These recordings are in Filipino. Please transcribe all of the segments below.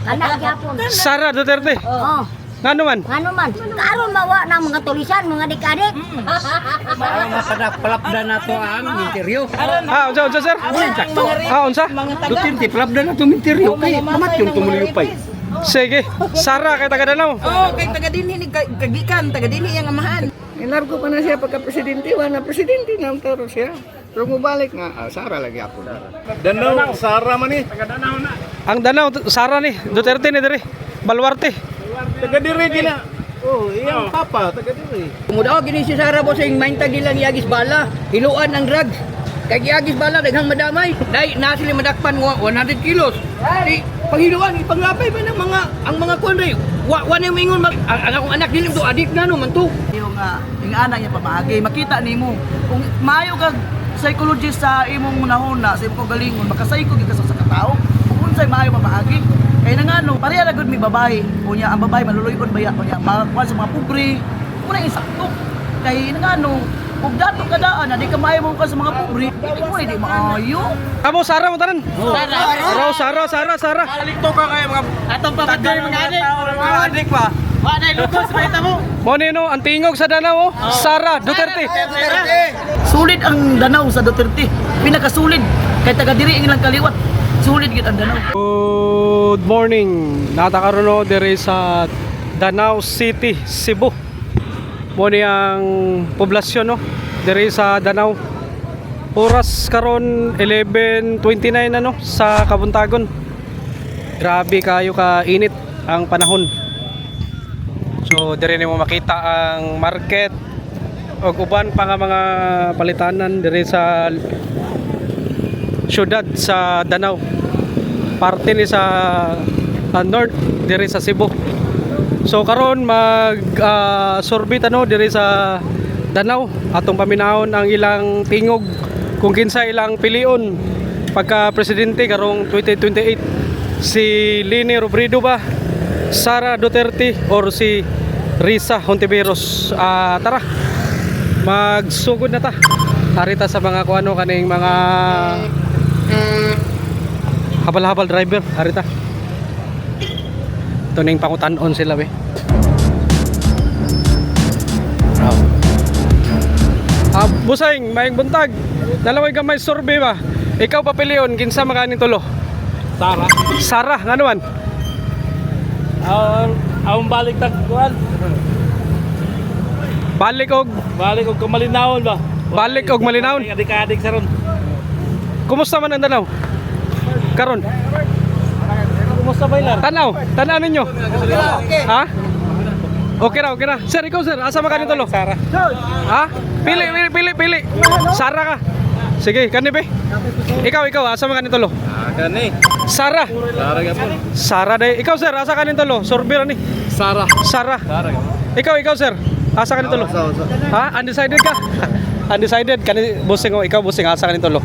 Anak gyapon. Sara Duterte. Oh. Ngano man? Ano man? Karon mawa ng mga tulisan, mga dik-adik. Palapda na to ang interview. Unsa sir? Sakto. Unsa? Duterte, palapda na to ang interview. Kaya mamat yung tumuliyupay. Sige. Sara kay taga Danau. Oh, kay taga dinhi ni kagikan, taga dinhi yang amahan. Ilargo pa na siya pagka-presidente. Wala presidente na ang taro siya. Pero mubalik nga, Sara lagi ako. Danau, Sara man ni. Ang Danau Sara ni Duterte ni diri. Baluarte. Taga diri gina. Oh, iyang papa, taga diri. Mudaw gini si Sara Boseng main tagi lang iagis bala, hiluan ng drugs. Kay iagis bala daghang madamay. Dai na sila madakpan 100 kilos. Di panghiluan ipanglapay pa ng mga kunray. Wa na mingon ang akong anak dili to adik na no man to. Yung anak niya pamagi, makita nimo kung maayo kag psychologist sa imong munahuna, sa imong galingon, makasayko gid ka sa katao. Kung unsay maayo pamagi. Kaya na nga no, pareha na gud mi babae. Kunya ang babae maluluyon ba ya kunya makuha sa mga pobre. Muna insakto. Kay na nga no, kung dato ka daan na di ka maayo mo ka sa mga pobre, di mo di maayo. Amo Sara mo tanan. Sara. Alikto ka kay mga Atong pamatay mga adik. mga adik pa. Wa na lugos sa mo. Mo ni no ang tingog sa Danau. Sara Duterte. Sulit ang Danau sa Duterte. Pinakasulit kay taga diri ang ilang kaliwat. Sulit gid ang Danau. Good morning. Natakaroon no diri sa Danau City, Cebu. Mo ni ang poblasyon no diri sa Danau. Oras karon 11:29 na no sa Kabuntagon. Grabe kayo ka init ang panahon. So diri nimo makita ang market og uban pa nga mga palitanan diri sa syudad sa Danau. Parte ni sa north diri sa Cebu. So karon mag sorbit ano diri sa Danau atong paminahon ang ilang tingog kung kinsa ilang pilion pagka presidente karong 2028 si Leni Robredo ba, Sara Duterte or si Risa Hontiveros. Tara magsugod na ta harita sa mga kuano kaning mga habal-habal driver harita. Ito ning pangutan-on sila be. Busay, maing buntag. Dalaway gamay survey ba? Ikaw papilion kinsa makaning tulo? Sara. Sara, ngano man? Ang balik tagkuan. Balik og Kumalinawon ba? Balik og Malinawon. Adik-adik sa ron. Kumusta man ang Danau? Karon. Kumusta ba ilan? Tanaw ninyo. Ha? Okay ra. Sir, ikaw sir, asa makaning tulo? Sara. Ha? Pili. Sara ka. Sige, kani be. Ikaw, asa makaning tulo? Gani. Sara. Sara gapon. Sara day. Ikaw sir, asa kanin tulo? Sorbira ni. Sara. Sara. Sara gapon. Ikaw sir. Asa kanin tulo? Ha? Undecided ka? Undecided kani bossing o ikaw bossing asa kanin tulo?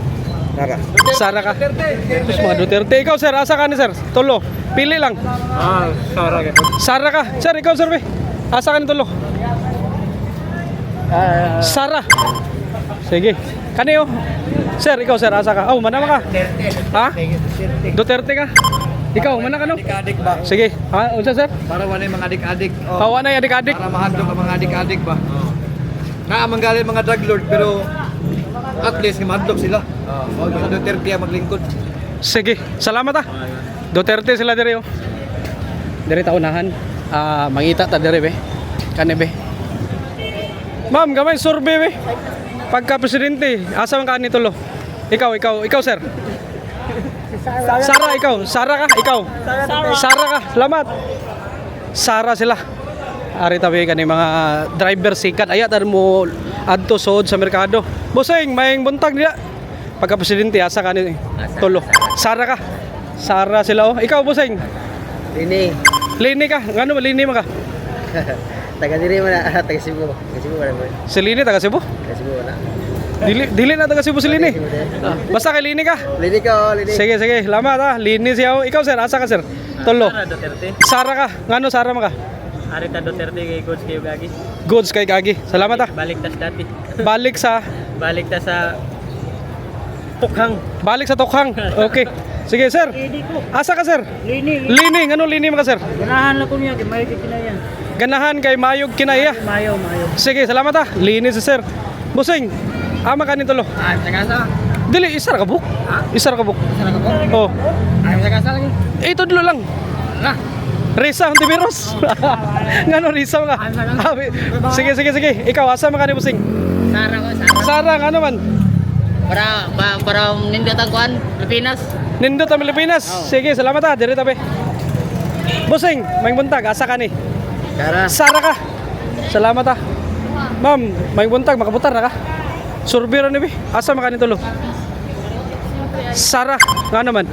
Sara. Sara ka. Terus mga Duterte. Ikaw sir, asa kanin sir? Tulo. Pili lang. Sara gapon. Sara ka. Sir, ikaw sir be. Asa kanin tulo? Sara. Sige. Kani oh. Sir, ikaw sir, asa ka? Oh, manama ka? Ha? Duterte ka? Ikaw, mana ka no? Adik-adik ba? Sige. Ha, unsa sir? Para wala yung mga adik-adik. Kawa na yung adik-adik. Para mahandog ang mga adik-adik ba? Manggaling mga drug lord pero at least mahandog sila. Huwag sa Duterte ang maglingkod. Sige, salamat ah. Duterte sila diri oh. Diri ta unahan. Mangita ta diri be. Kani be. Ma'am, gamay survey be. Pagka presidente, asa man kaani tulo? Ikaw sir. Sara ikaw, Sara ka, ikaw. Sara ka, salamat. Sara sila. Ari tabi kani mga driver sikat aya tar mo adto sod sa merkado. Boseng, maing buntag niya. Pagka presidente asa kaani tulo? Sara ka. Sara sila oh. Ikaw boseng. Lini ka, ngano Lini man ka? Taga diri mo na, taga Cebu. Taga Cebu wala mo. Si Lini taga Cebu? Taga Cebu wala. Dili na taga Cebu si Lini. Basta kay Lini ka. Lini ka, Lini. Sige, salamat ah. Lini siya oh. Ikaw sir, asa ka sir? Tulo. Sara Duterte. Sara ka. Ngano Sara man ka? Arita Duterte kay coach kayo gagi. Goods kay Gagi. Salamat ah. Balik tas dati. Balik sa Balik ta sa Tukhang. Balik sa Tokhang. Okay. Sige, sir. Asa ka, sir? Lini. Lining. Ano lining ka, sir? Ganahan lang ko niya, may kinayan. Ganahan kay Mayog Kinaya. Mayo. Sige, salamat ha. Linis si sir. Busing. Ama ka nito lo. Ah, sagasa. Dili, isar ka buk. Isar ka buk. Sana ka po. Oh. Ay, sagasa lagi. Ito dilo lang. Na. Risa, antivirus. Ngano risa ka? Sige. Ikaw, asa man ka ni Busing? Sara ko, Sarang, ano man? Para nindot ang kuan, Pilipinas. Nindot ang Pilipinas. Sige, salamat ha. Diri tabi. Busing, may buntag. Asa ka ni? Sara ka. Salamat ha. Ma'am, may buntag. Makabutar na ka. Surbiro ni Bi. Asa man ka ni tulo? Sara. Nga naman.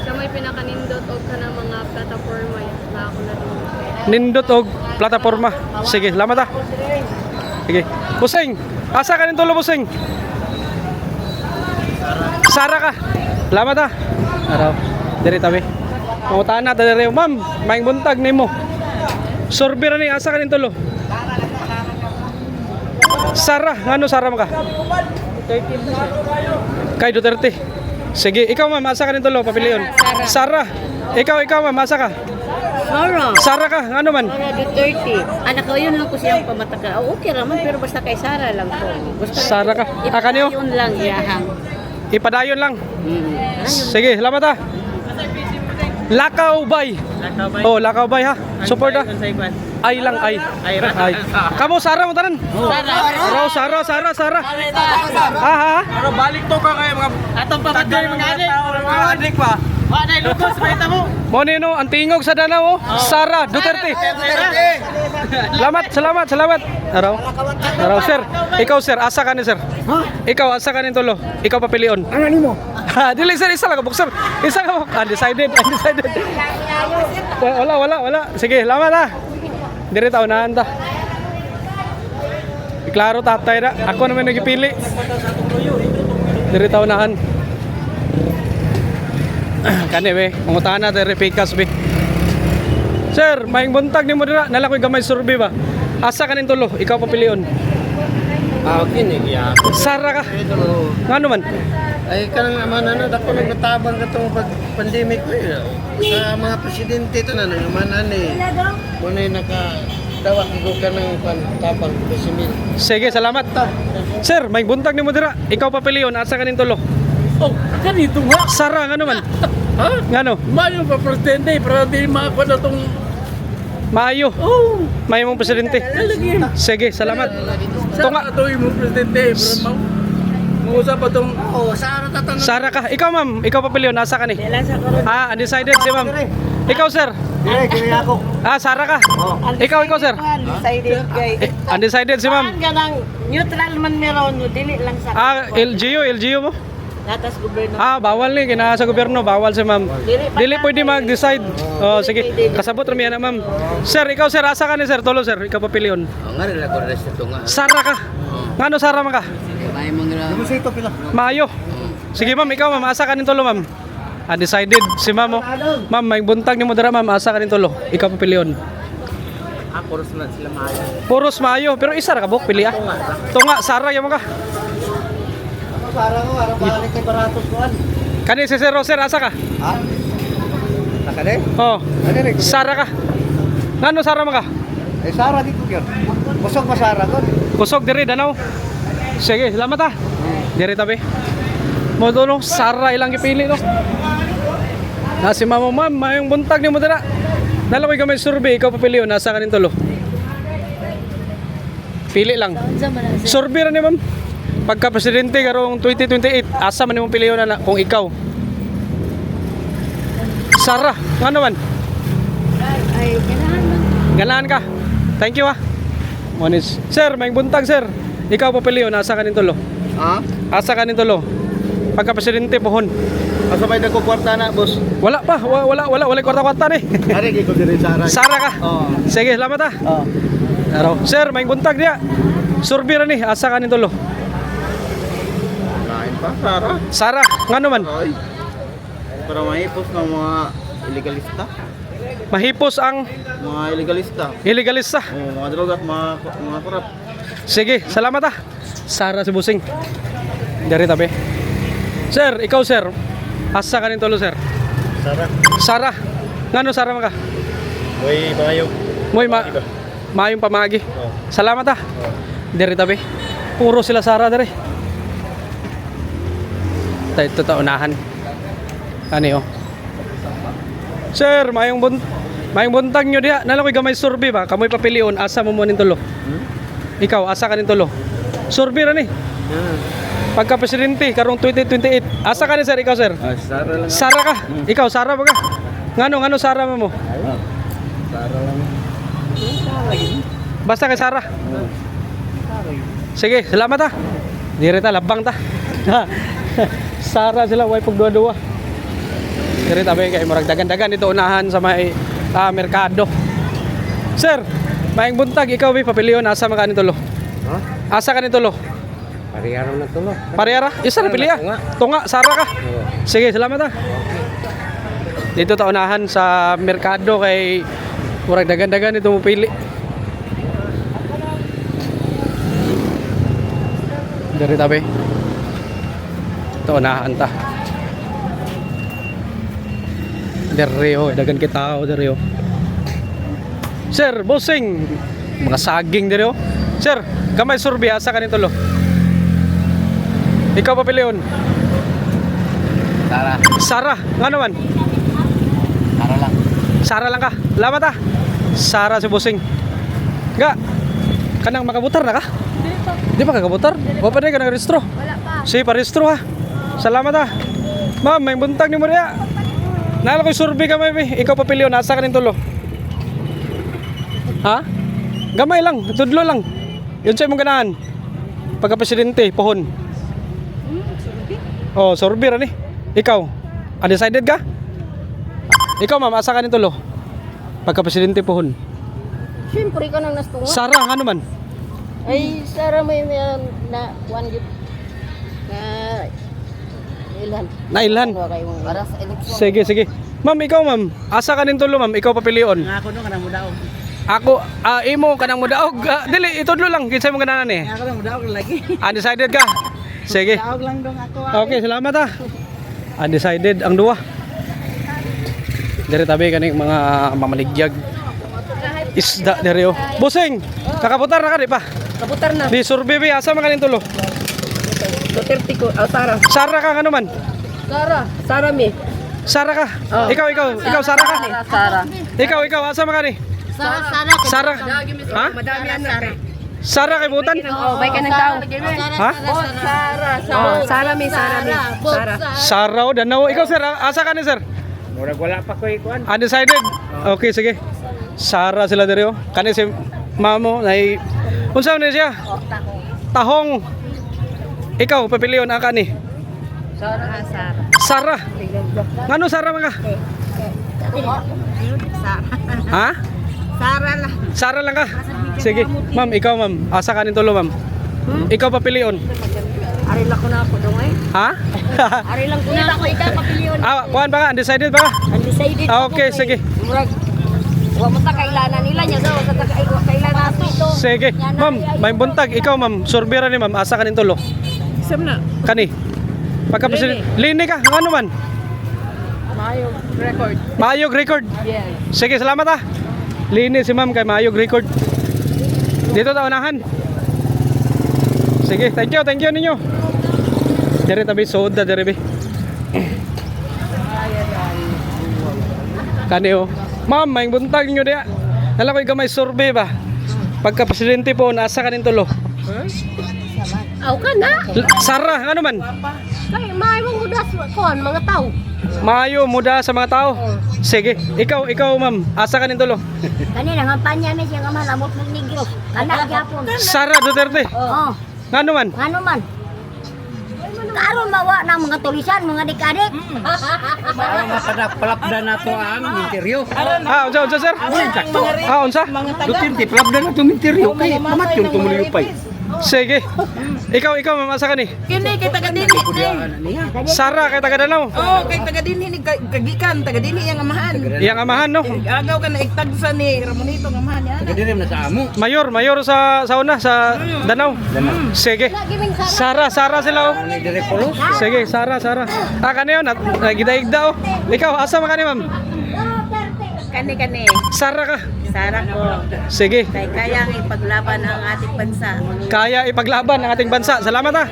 Sa may pinakanindot o ka ng mga platforma na ako na rin. Nindot og plataforma. Sige, salamat ha. Sige. Busing, asa ka ni tulo, Busing? Sara ka. Salamat ha. Araw. Diri tabi. Mangutaan na diri. Ma'am, may buntag nimo. Surbiro ni asa ka ni tulo? Sara, ngano Sara mo ka? Kay Duterte. Sige, ikaw ma'am, asa ka ni tulo papilion? Sara. Ikaw ma'am, asa ka? Sara ka, ngano man? Para Duterte. Anak ko yun lang ko siyang pamataka. Okay raman pero basta kay Sara lang ko. Basta Sara ka. Aka niyo? Yun lang iyahang. Ipadayon lang. Sige, salamat ha. Lakaw Bay. Oh, Lakaw Bay ha. Support ha. Ay lang ay. Ay. Kamu Sara mo tanan? Sara. Ha. Pero balik to ka kay mga Atong papadali mga adik pa. Wa na lukos sa mo. Mo nino ang tingog sa Danao. Sara Duterte. Salamat. Araw sir. Ikaw sir, asa ka ni sir? Ikaw asa ka ni tulo? Ikaw papilion. Ano nimo? Ha, dili sir, isa lang ka sir. Isa ka undecided. Wala. Sige, salamat ha. Dire taw naan ta. Klaro tatay na. Ako naman nagipili. Dire taw naan. Kani be, mangutahan na dire pikas be. Sir, maing buntag nimo dira, nala koy gamay survey ba? Asa kanin tulo? Ikaw papilion. Kinig ya. Sara ka. Ngano man? Ay kanang naman dako nagtabang katong pandemic ko sa mga presidente to na naman muna nakadawat ko ka ng tabang presimil. Sige, salamat. Sir, maing buntag nimo dira. Ikaw papilion, asa kanin tulo? Oh, ganito nga. Sara ngano man? Ha? Ngano? Mayo pa presidente para di makakuha na tong Maayo. oh, May mong presidente. talagin. Sige, salamat. Tunga to yung presidente pero mo-usap pa tong Sara tatan. Sara ka. Ikaw ma'am, ikaw papilion, nasa ka ni? Undecided si ma'am. Ikaw sir. Kini ako. Sara ka. Ikaw sir. Decided kay. Undecided si ma'am. Ganang neutral man meron, dili lang sa LGU mo? atas gobyerno. Bawal ni kina sa gobyerno, bawal si ma'am. Dili pwede mag-decide. Oh, sige. Kasabot ra miya na ma'am. Sir, ikaw sir, asa ka ni sir? Tulo sir, ikaw papilion. Nga rin ako rin sa tunga. Sara ka. Ngano Sara man ka? May mga Musito pila. Maayo. Sige ma'am, ikaw ma'am, asa ka ni tulo ma'am? Undecided si ma'am. Oh. Ma'am, may buntag ni mo dira ma'am, asa ka ni tulo? Ikaw papilion. puros na sila maayo. Puros maayo, pero isa ra ka buk pili ah. Tunga, Sara yamo ka. Sara ko, arang balik kay baratos kuan. Kani si Sir Roser, asa ka? Ha? Nakade? Oh. Nakade. Sara ka. Ngano Sara man ka? Eh Sara dito gyud. Busog pa Sara ko. Kusog diri Danau. Sige, salamat ah. Diri tabi. Mo tulong Sara ilang gipili no. Na si mama ma'am, mayong buntag ni mo dira. Dalawa ka may survey, ikaw papili o nasa kanin tulo. Pili lang. Survey ra ni ma'am. Pagka presidente karong 2028, asa man imong piliyon na kung ikaw? Sara, ngano man? Ay, ganahan man. Ganahan ka. Thank you ah. Monis. Sir, may buntag sir. Ikaw papiliyon nasa kanin tulo. Ha? Asa kanin tulo. Pagka presidente pohon. Asa may dako kwarta na, boss? Wala pa, wala kwarta-kwarta ni. Ari gi ko diri Sara. Sara ka. Oh. Sige, salamat ah. Oh. Araw. Sir, may buntag dia. Survey ra ni, asa kanin tulo. Lain pa Sara. Sara, ngano man? Oy. Para maipos ng mga illegalista. Mahipos ang Mga illegalista. illegalista. Oh, mga droga at mga korap. Sige, salamat ah. Sara si Busing. Dari tabi. Sir, ikaw sir. Asa ka ning tulo, sir? Sarap. Sara. Ngano Sara man ka? Uy, mayo. Moy mayong pamagi. Salamat ah. Diri tabi. Puro sila Sara diri. Ito unahan. Ani oh. Sir, mayong buntag nyo diha. Nalakoy gamay survey ba? Kamoy papilion asa mo ning tulo? Ikaw asa ka ning tulo? Survey ra ni. Pagka presidente karong 2028. Asa ka ni sir ikaw sir? Sara lang. Sara ka? Ikaw Sara ba ka? Ngano Sara mo? Sara lang. Basta kay Sara. Sige, salamat ah. Dire ta labang ta. Sara sila way pagduwa-duwa. Dire ta kay murag dagan-dagan dito unahan sa may merkado. Sir, maayong buntag ikaw bi papilion asa man ka ni tulo? Asa ka ni tulo? Pariharaw na tulo. Parehara? Isa na pili ah. Tunga, Sara ka. Sige, salamat ah. Dito ta unahan sa merkado kay murag dagan-dagan dito mo pili. Dari tabi. Ito unahan ta. Dari oh, dagan kita oh dari oh. Sir, bossing. Mga saging dari oh. Sir, kamay survey asa ka ni tulo? Ikaw papilion. Sara. Sara, nga naman? Sara lang. Sara lang ka. Salamat ah. Sara si bossing. Nga. Kanang makabutar na ka? Di pa kakabutar? O pa rin ka nag-restro? Wala pa. Sige, pa-restro ha. Salamat ha. Ma'am, may buntag ni mo rin. Nala ko'y survey ka may. Ikaw papiliw, nasa ka rin tulo. Ha? Gamay lang, tudlo lang. Yun sa'yo mong ganahan. Pagka-presidente, pohon. Oh, survey rin eh. Ikaw, undecided ka? Ikaw ma'am, asa ka rin tulo? Pagka-presidente, pohon. Siyempre ka nang nastunga. Sara, ano man? Ay, Sara may na one yun. Na ilan. Nailan. Para sa eleksyon. Sige, sige. Ma'am, ikaw ma'am. Asa ka nin tulo ma'am? Ikaw papilion. Ako no kanang mudaog. Ako, imo kanang mudaog. Dili, itudlo lang. Kinsay mo gananan eh. Ako nang mudaog lagi. Undecided ka? Sige. Mudaog lang dong ako. Okay, salamat ah. Undecided ang duwa. Dari tabi kaning mga mamaligyag. Isda dari oh. Busing, kakabutar na ka di pa? Kabutar na. Di survey bi asa man kanin tulo? Duterte ko. Sara. Sara ka ano man? Sara mi. Sara ka? Ikaw Sara ka? Sara. Ikaw asa man kani? Sara. Sara. Ha? Madami anak. Sara kay butan? Oh, bay ka ng tao. Ha? Sara mi. Sara. Sara o Danao. Ikaw sir, asa ka ni sir? Murag wala pa ko ikuan. Undecided? Okay, sige. Sara sila diri oh. Kani si mamo nay unsa man siya? Tahong. Ikaw papilion aka ni. Sara. Ngano Sara man ka? Ha? Sara lang. Sara lang ka. Sige. Ma'am, ikaw ma'am. Asa ka nin tulo ma'am? Ikaw papilion. Ari lang ko na ako dong ay. Ha? Ari lang ko na ako ikaw papilion. Kuan ba ka? Undecided ba ka? Undecided. Okay, sige. Murag wa mo ta kailanan nila nya daw sa kailanan ato. Sige. Ma'am, may buntag. Ikaw ma'am, surbira ni ma'am. Asa ka nin tulo? Isam na. Kani? Pagka-president. Lini ka? Ano man? Maayong record. Maayog record. Yes. Sige, salamat ah. Lini si ma'am kay Maayog record. Dito ta unahan. Sige, thank you ninyo. Dire tabi soda dire bi. Kani oh. Ma'am, may buntag niyo diya. Hala ko'y gamay survey ba? Pagka presidente po, nasa kanin tulo. Aw ka na. Sara, ano man? Kay may mong udas kon mga tao. Maayo, muda sa mga tao. Sige, ikaw ma'am, asa kanin tulo? Kanina ngampanya mi siya nga malamot ng negro. Kana gyapon. Sara Duterte. Oh, Ngano man? ngano man? Karon mawa ng mga tulisan, mga dik-adik. Para mapadapalapda na to ang interview. Unsa sir? Unsa? Duterte, palapda na to interview kay mamat yung tumulipay. Sige. Ikaw, ma'am, asa ka ni? Kini kay taga dinhi ni. Sara, kay taga Danau. Oh, kay taga dinhi ni kagikan, taga dinhi yang amahan. Iyang amahan, no? Agaw ka na igtagsa ni Ramonito ng amahan yan. Hindi na sa amo. Mayor sa una, sa Danau. Sige. Sara sila, oh. Dire polos. Sige, Sara. Ah, kani yun, nagida-igda, oh. Ikaw, asa man kani, ma'am? Kani. Sara ka. Sara ko. Sige. Kay kayang ipaglaban ang ating bansa. Kaya ipaglaban ang ating bansa. Salamat, ha.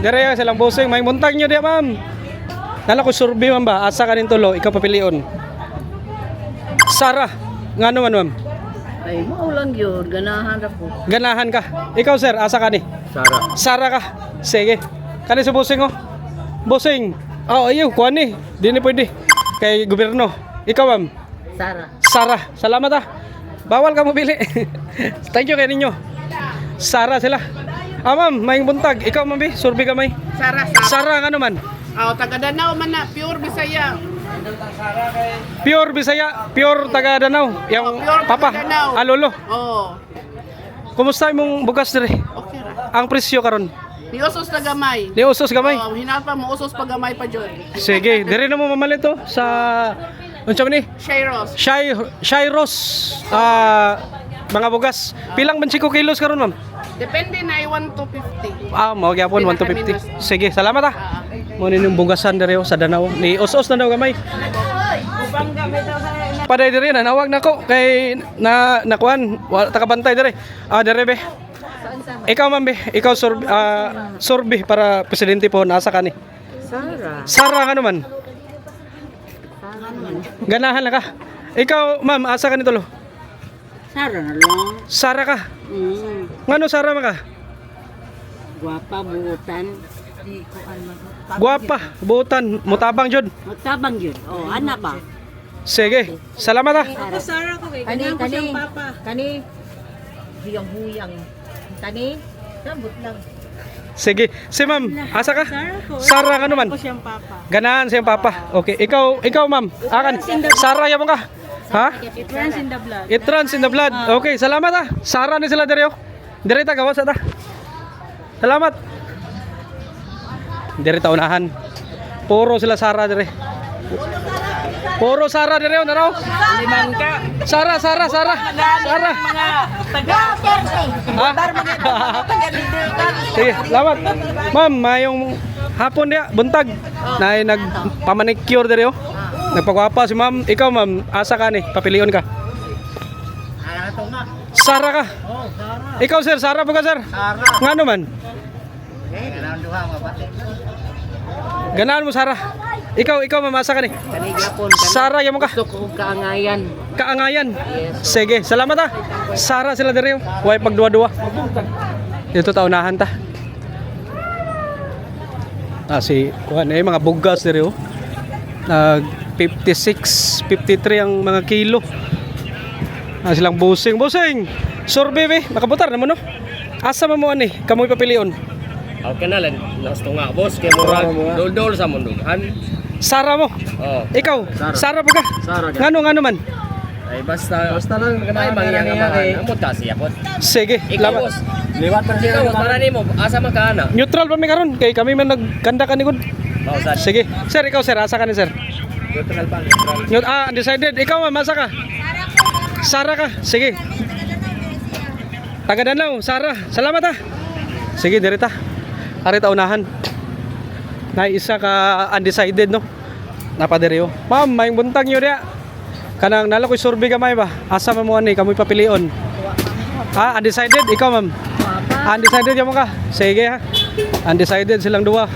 Dire silang busing, may muntag nyo diya, ma'am. Nala ko survey, ma'am ba? Asa ka rin tulo, ikaw papilion. Sara, nga naman, ma'am. Ay, maulang yun. Ganahan ako. Ganahan ka. Ikaw, sir, asa ka ni? Sara ka. Sige. Kani si busing, oh. Busing. Oh, ayaw, kuha ni. Di ni pwede. Kay gobyerno. Ikaw, ma'am. Sara. Salamat, ha. Bawal ka mabili. Thank you kay ninyo. Sara sila. Ah, ma'am, may buntag. Ikaw, ma'am, survey ka may. Sara, nga naman. Oh, taga Danau man na, pure Bisaya. Pure Bisaya, pure taga Danau. Yung pure papa, taga Danau. alolo. Oh, Kumusta imong bugas dire? okay ra. Ang presyo karon? Ni usos na gamay. Di usos gamay. Oh, hinapa mo usos pa gamay pa jud. Sige, dire na mo mamalit to sa unsa man ni? Shayros. Shayros. Mga bugas. Pilang man 5 kilos karon, ma'am? Depende na 1 to 50. Ah, mao gyapon 1 to 50. Sige, salamat, ha. Mo ni yung bugasan dire sa Danau. Ni us-us na daw gamay. Paday dire na nawag nako kay nakuan wala takabantay dire. Ah, dire be. Ikaw, ma'am, be. Ikaw survey para presidente po nasa ka ni. Sara ka naman. Ganahan na ka. Ikaw, ma'am, asa ka ni tulo? Sara na lang. Sara ka. Ngano Sara man ka? Guwapa, buutan. Guwapa, buutan, mutabang jud. Magtabang yun. Oh, anak ba? Sige. Salamat, ha. Kani, huyang-huyang. Kani, rambut lang. Sige. Si ma'am, asa ka? Sara ka naman. Ganahan siyang papa. Okay. Ikaw ma'am. Akan. Sara yamo ka. Ha? It runs in the blood. It runs in the blood. Okay, salamat, ha. Sara ni sila dire. Dire ta gawas ta. Salamat. Dire ta unahan. Puro sila Sara dire. Puro Sara dire na raw. Sara. Ha? Sige, salamat. Ma'am, mayong hapon niya, buntag. Na nagpamanicure dire. Nagpagwapa si ma'am. Ikaw, ma'am, asa ka ni? Papilion ka. Sara ka. Ikaw, sir, Sara po ka, sir? Nga naman? Ganahan mo, Sara. Ikaw, ma'am, asa ka ni? Sara, yan mo ka? Gusto ko kaangayan. Kaangayan. Sige, salamat, ha. Sara sila dire. Huwag pagduwa-duwa. Dito taunahan ta. Kuhan mga bugas dire. 56, 53 ang mga kilo. Silang busing. Survey be, makabutar naman, no? Asa mo ani? Kamoy papilion. Okay na lang, gusto nga boss, kay murag dol-dol sa mundugan. Sara mo. Oh. Ikaw, Sara pa ka. Ngano man. Ay basta lang ay mangyang amahan. Amot kasi akot. Sige, Ikaw boss. Liwat man siya. Ikaw para nimo, asa man ka ana? Neutral pa mi karon kay kami man nagkanda kanikod. Oh, sad. Sige. Sir, ikaw sir, asa ka ni sir? Neutral pa. Undecided. Ikaw, ma'am, asa ka? Sara ka. Sige. Taga Danau, Sara. Salamat, ha. Sige, dirita. Arita unahan. Na isa ka undecided, no? Napadiryo. Ma'am, may buntag nyo diya. Kanang nalakoy survey gamay ba? Asa mo ani kamoy papilion? Ha, undecided ikaw, ma'am. Undecided mo ka. Sige, ha. Undecided silang duwa.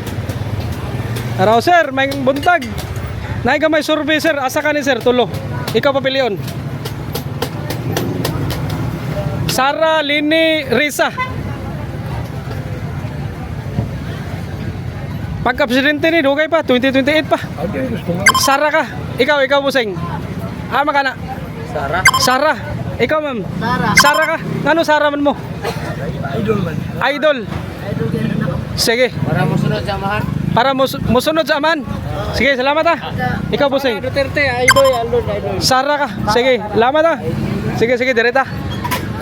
Araw, sir, may buntag. Nay gamay survey, sir. Asa ka ni sir? Tulo. Ikaw papilion. Sara, Lini, Risa. Pagka-presidente ni, dugay pa, 2028 pa. Sara ka. Ikaw busing. Makana. Sara. Ikaw, ma'am. Sara ka. Ano Sara man mo? Idol. Sige. Para musunod sa amahan. Para musunod sa aman. Sige, salamat, ha. Ikaw, busing. Duterte, idol. Sara ka. Sige, salamat, ha. Sige, direta.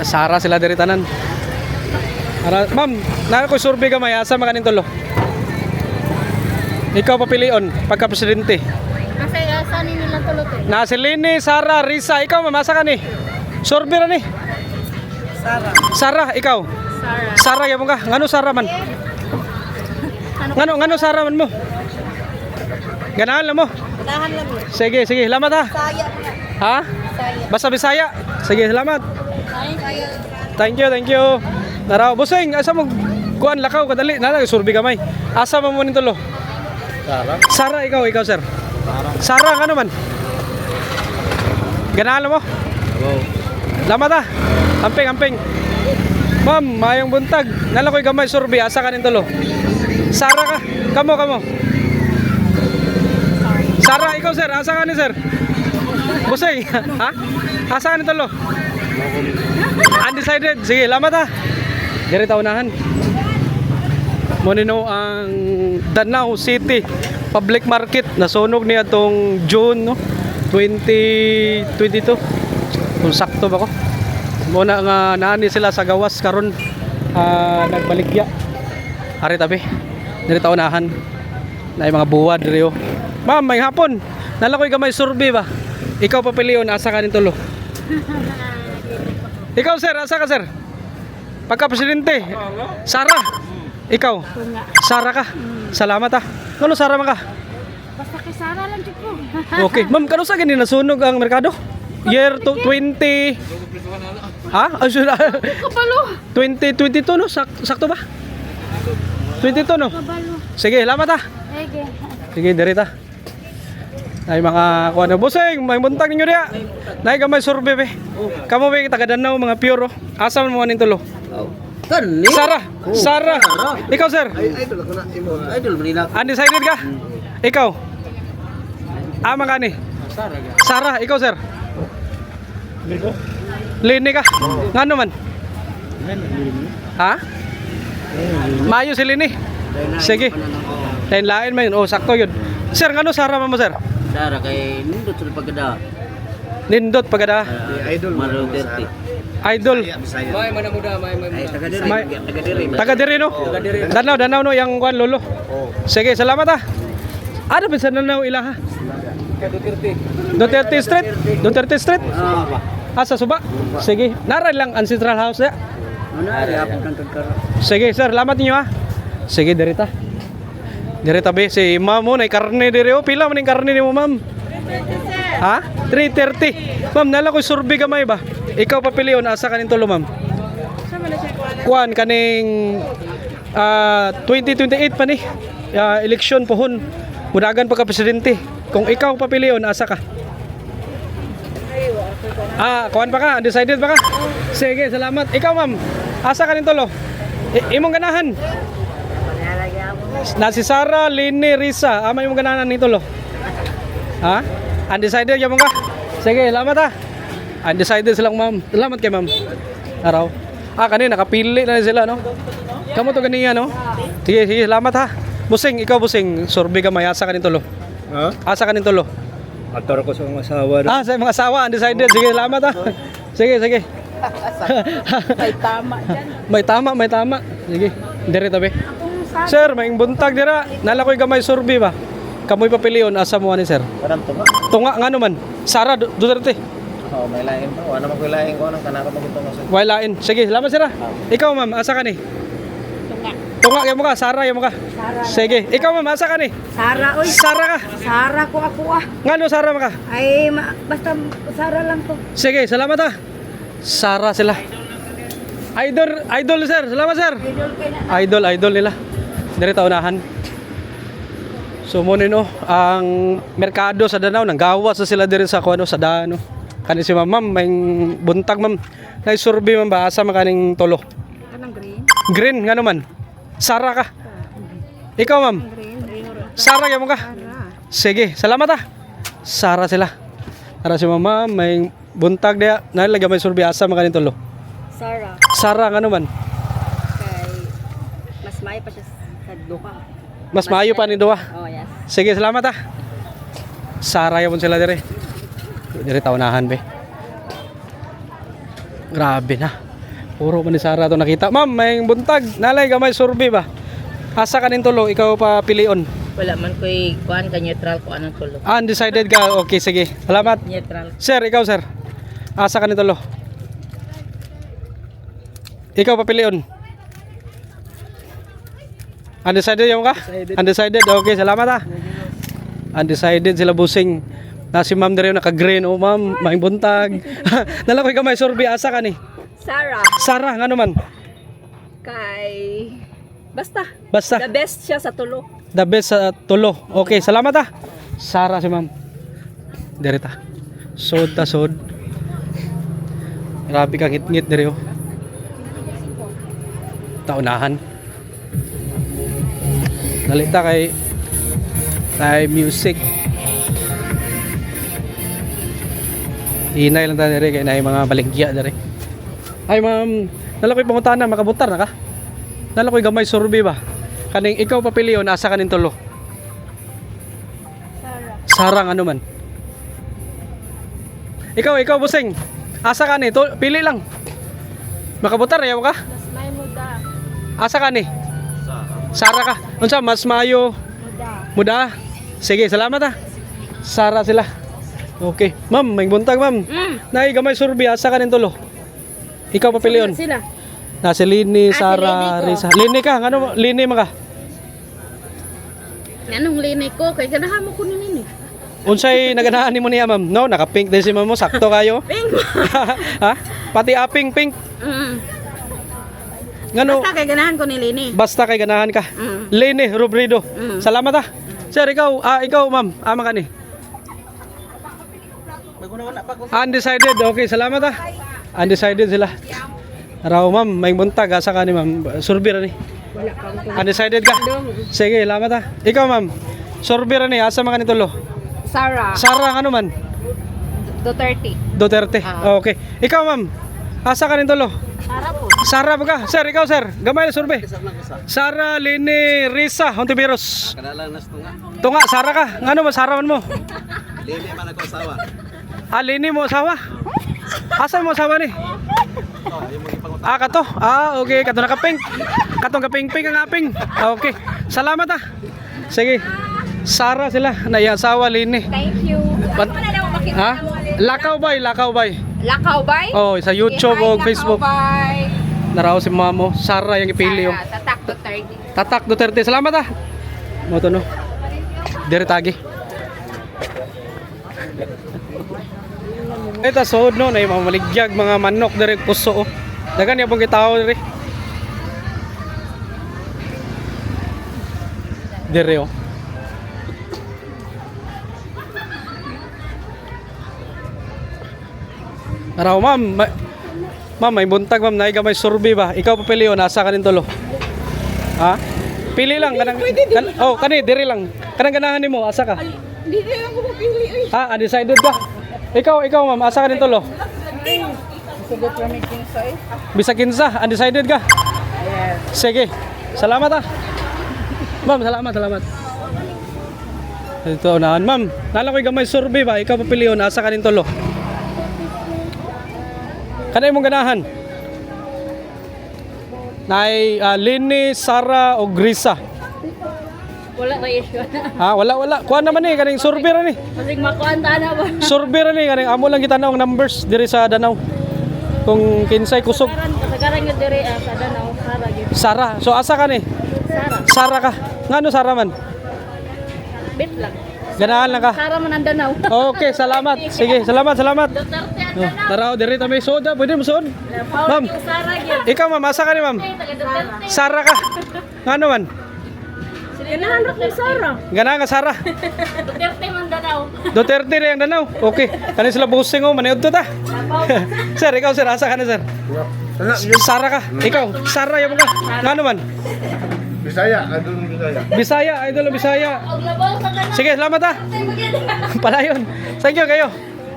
Sara sila diretanan. Ma'am, na ko survey ka may asa makanin tulo. Ikaw papilion pagka presidente. Kasi saan nila tuloy? Na si Lini, Sara, Risa, ikaw mamasa ka ni. Survey ra ni. Sara, ikaw. Sara gyapon ka. Ngano Sara man? Ngano Sara man mo? Ganahan lang mo. Ganahan lang mo. Sige, salamat ha. Saya. Ha? Basta Bisaya. Sige, salamat. Thank you. Naraw, busing, asa mo kuan lakaw kadali. Nala survey kamay. Asa mo mo tulo? Sara, ikaw sir. Sara ano man? Ganahan mo? Salamat ha. Amping. Ma'am, mayong buntag. Nala ko'y gamay survey, asa kanin tulo? Sara ka. Kamo. Sara, ikaw sir, asa ka ni sir? Busay, ha? Asa ka ni talo? Undecided. Sige, lamat ha. Diri taunahan. Monino ang Danau City Public Market nasunog niya tong June no 2022. Kung sakto ba ko? Muna nga naani sila sa gawas karon nagbaligya. Ari tabi. Diri taunahan. Na mga buwad diri oh. Ma'am, may hapon. Nalakoy gamay survey ba? Ikaw papilion asa ka nin tulo? Ikaw sir, asa ka sir? Pagka presidente. Sara. Ikaw. Sara ka. Salamat ha. Ano Sara man ka? Basta kay Sara lang dito. Okay. Ma'am, kano sa gani nasunog ang merkado? Year 20 Ha? 2022 no? Sakto ba? 22 no? Sige, salamat ha. Sige, dirita. Ay mga kuan na busing, may buntag ninyo diha. Nay gamay survey be. Kamo be taga Danau mga pure. Asa man mo nin tulo? Kani? Sara. Ikaw sir? Idol ako na imo. Idol man nila. Undecided ka? Ikaw? Ama ka ni? Sara, ikaw sir? Lini ka? Ngano man? Ha? Mayo si Lini. Sige. Lain man yun. Oh, sakto yun. Sir, ngano Sara mo sir? Sara kay nindot sa pagkada. Nindot pagada. Idol. Maro 30. Idol. May manamuda, may Ay taga diri. May- Taga diri. Taga diri no? Danau no yang kuan lolo. Sige, salamat ha. Ano ba sa Danau ilaha? Duterte Street. Duterte Street. Sa Suba. Sige. Nara lang ancestral house ya. Ano ari apon kan tagkaro. Sige sir, salamat niyo ha. Sige, dirita. Dirita be si ma'am mo nay karne diri oh. Pila man ning karne nimo ma'am? Ha? 330. Ma'am, nala ko survey gamay ba? Ikaw papilion asa kanin tulo ma'am? Kuan kaning 2028 pa ni. Election pohon. Mudagan pa ka presidente. Kung ikaw papilion asa ka? Kuan pa ka? Undecided pa ka? Sige, salamat. Ikaw ma'am, asa kanin tulo? Imong ganahan? Na si Sara, Lini, Risa. Ama imong ganahan ni tulo? Ha? Undecided gyapon ka? Sige, salamat ha. Undecided silang ma'am. Salamat kay ma'am. Araw. Kanina nakapili na sila no. Kamu to ganiya no? Sige, salamat ha. Busing, ikaw busing, survey ka may asa kanin tulo. Ha? Asa kanin tulo? Ator ko sa mga asawa. Sa mga asawa, undecided. Sige, salamat ha. Sige. May tama. Sige, dire tabi. Sir, may buntag dira. Nala ko'y gamay survey ba? Kamoy papilion asa mo ani sir? Parang tunga. Tunga ngano man? Sara Duterte. Oh, may lain pa. Wala man ko lain ko nang kanaka magitong sa. Wailain. Sige, salamat sir ha. Ikaw ma'am, asa ka ni? Tunga gyud mo ka, Sara gyud mo ka. Sige, ikaw ma'am, asa ka ni? Sara, oy. Sara ka. Sara ko ako ah. Ngano Sara man ka? Ay, basta Sara lang to. Sige, salamat ha. Sara sila. Idol sir. Salamat sir. Idol nila. Direta unahan. So mo no, ang merkado sa Danau nang gawas sa sila diri sa kuno sa Danau. Kani si ma'am, may buntag ma'am. Nay survey ma'am ba asa makaning tulo? Kanang green. Green ngano man? Sara ka. Ikaw ma'am. Sara gyapon ka. Sige, salamat ha. Sara sila. Para si mama may buntag dia. Nalagay may survey asa makaning tulo. Sara ngano man? Kay mas may pa siya sa duka. Mas maayo pa ni duwa. Oh, yes. Sige, salamat ha. Sara yapon sila dire. Dire taunahan be. Grabe na. Puro man ni Sara to nakita. Ma'am, may buntag. Nalay gamay survey ba? Asa ka nin tulo, ikaw pa pilion. Wala man ko'y kuan ka neutral ko anong tulo. Undecided ka. Okay, sige. Salamat. Neutral. Sir, ikaw sir. Asa ka nin tulo? Ikaw pa pilion. Undecided yung ka? Undecided. Okay, salamat ha. Undecided sila busing. Na si ma'am dere naka-green. Oh ma'am, maing buntag. Nalakoy ka may survey. Asa ka ni? Sarah, Sara, nga naman. kay... Basta, Basta. the best siya sa tulo. The best sa tulo. Okay, salamat ha. Sara si ma'am. Derita. Sod ta sod. Grabe kang ngit-ngit dere oh. Taunahan. Nalita kay music. Hinay lang tayo dere kay na mga baligya dere. Ay ma'am, nalakoy pangutana makabutar na ka? Nalakoy gamay survey ba? Kaning ikaw papiliyon asa kanin tulo? Sarang ano man? Ikaw busing. Asa ka ni? Pili lang. Makabutar yaw ka? Mas may muda. Asa ka ni? Sara ka. Unsa mas mayo? Muda. Sige, salamat ha. Sara sila. Okay. Ma'am, may buntag ma'am. Nay gamay survey asa kanin tulo? Ikaw papiliyon. Sila. Na si Lini, Lini Sara, ko. Risa. Lini ka, ano Lini man ka? Anong linay ko? Kay ganahan mo ko ni Nini. Unsay naganahan nimo niya ma'am? No, naka-pink din si ma'am mo, sakto kayo. Pink. Ha? Pati aping pink. Ngano? Basta kay ganahan ko ni Lini. Basta kay ganahan ka. Mm. Lini Robredo. Salamat ha. Sir, ikaw ma'am, ama ka ni. Undecided. Okay, salamat ha. Undecided sila. Araw ma'am, may buntag asa ka ni ma'am. Survey ra ni. Undecided ka. Sige, salamat ha. Ikaw ma'am. Survey ra ni asa man ka ni tulo? Sarah, Sara ano man? Duterte. Duterte. Okay. Ikaw ma'am. Asa ka ni tulo? Sarah po. Sara ba ka? Sir, ikaw sir. Gamay na survey. Sara, Lini, Risa, Hontiveros. Tunga, Sara ka. Ngano ba Sara man mo? Lini man ako asawa. Ah, Lini mo asawa? Asa mo asawa ni? Ah, kato. Ah, okay. Kato nakaping. Katong kaping-ping ang aping. Ah, okay. Salamat ah. Sige. Sara sila. Naiasawa, Lini. Thank you. Bat- ha? Lakaw bay, lakaw bay. Lakaw bay? Oh, sa YouTube o Facebook. Bay. Naraw si mamo. Sara yung ipili yung. Tatak Duterte. Tatak Duterte. Salamat ah. Mo to no. Dire tagi. Ito sod no, na mamaligyag mga manok dire kuso oh. Dagan ya pong kitao dire. Dire oh. Araw ma'am, ma'am may buntag ma'am, naiga may survey ba? Ikaw papili o nasa kanin tulo? Ha? Pili lang kanang oh, kani diri lang. Kanang ganahan nimo asa ka? Hindi na ako mapili. Ha, undecided ka? Ikaw ma'am, asa kanin tulo? Sugot kami kinsay. Bisa kinsa, undecided ka? Sige. Salamat ah. Ma'am, salamat. Ito unahan ma'am. Nala ko'y gamay survey ba? Ikaw papili o nasa kanin tulo? Kanay mong ganahan? Nay Lini, Sara o Grisa? Wala na issue. Ha, wala. Kuha naman ni kaning survey ra ni. Masig makuanta na ba? Survey ra ni kaning amo lang kita na numbers diri sa Danau. Kung kinsay kusog. Kasagaran nga diri sa Danau, Sara gyud. Sara. So asa ka ni? Sara. Sara ka. Ngano Sara man? Bit lang. Ganahan lang ka. Sara man ang Danau. Okay, salamat. Sige, salamat. Duterte ang Oh, taraw diri ta may soda, pwede mo soda. Ma'am, Sara gyud. ikaw ma'am, asa ka ni ma'am? Taga Duterte. Sara ka. Ngano man? Ganahan ra kay Sara. Ganahan ka Sara. Duterte man Danau. Duterte rin ang Danau. Okay. Kani sila busing oh, maniud to ta. Sir, ikaw sir, asa ka na sir? Sara ka. Ikaw, Sara yung ka. Ngano man? Bisaya, adun Bisaya. Bisaya, idol Bisaya. Og labaw sa Danau. Sige, salamat ha. Palayon. Thank you kayo.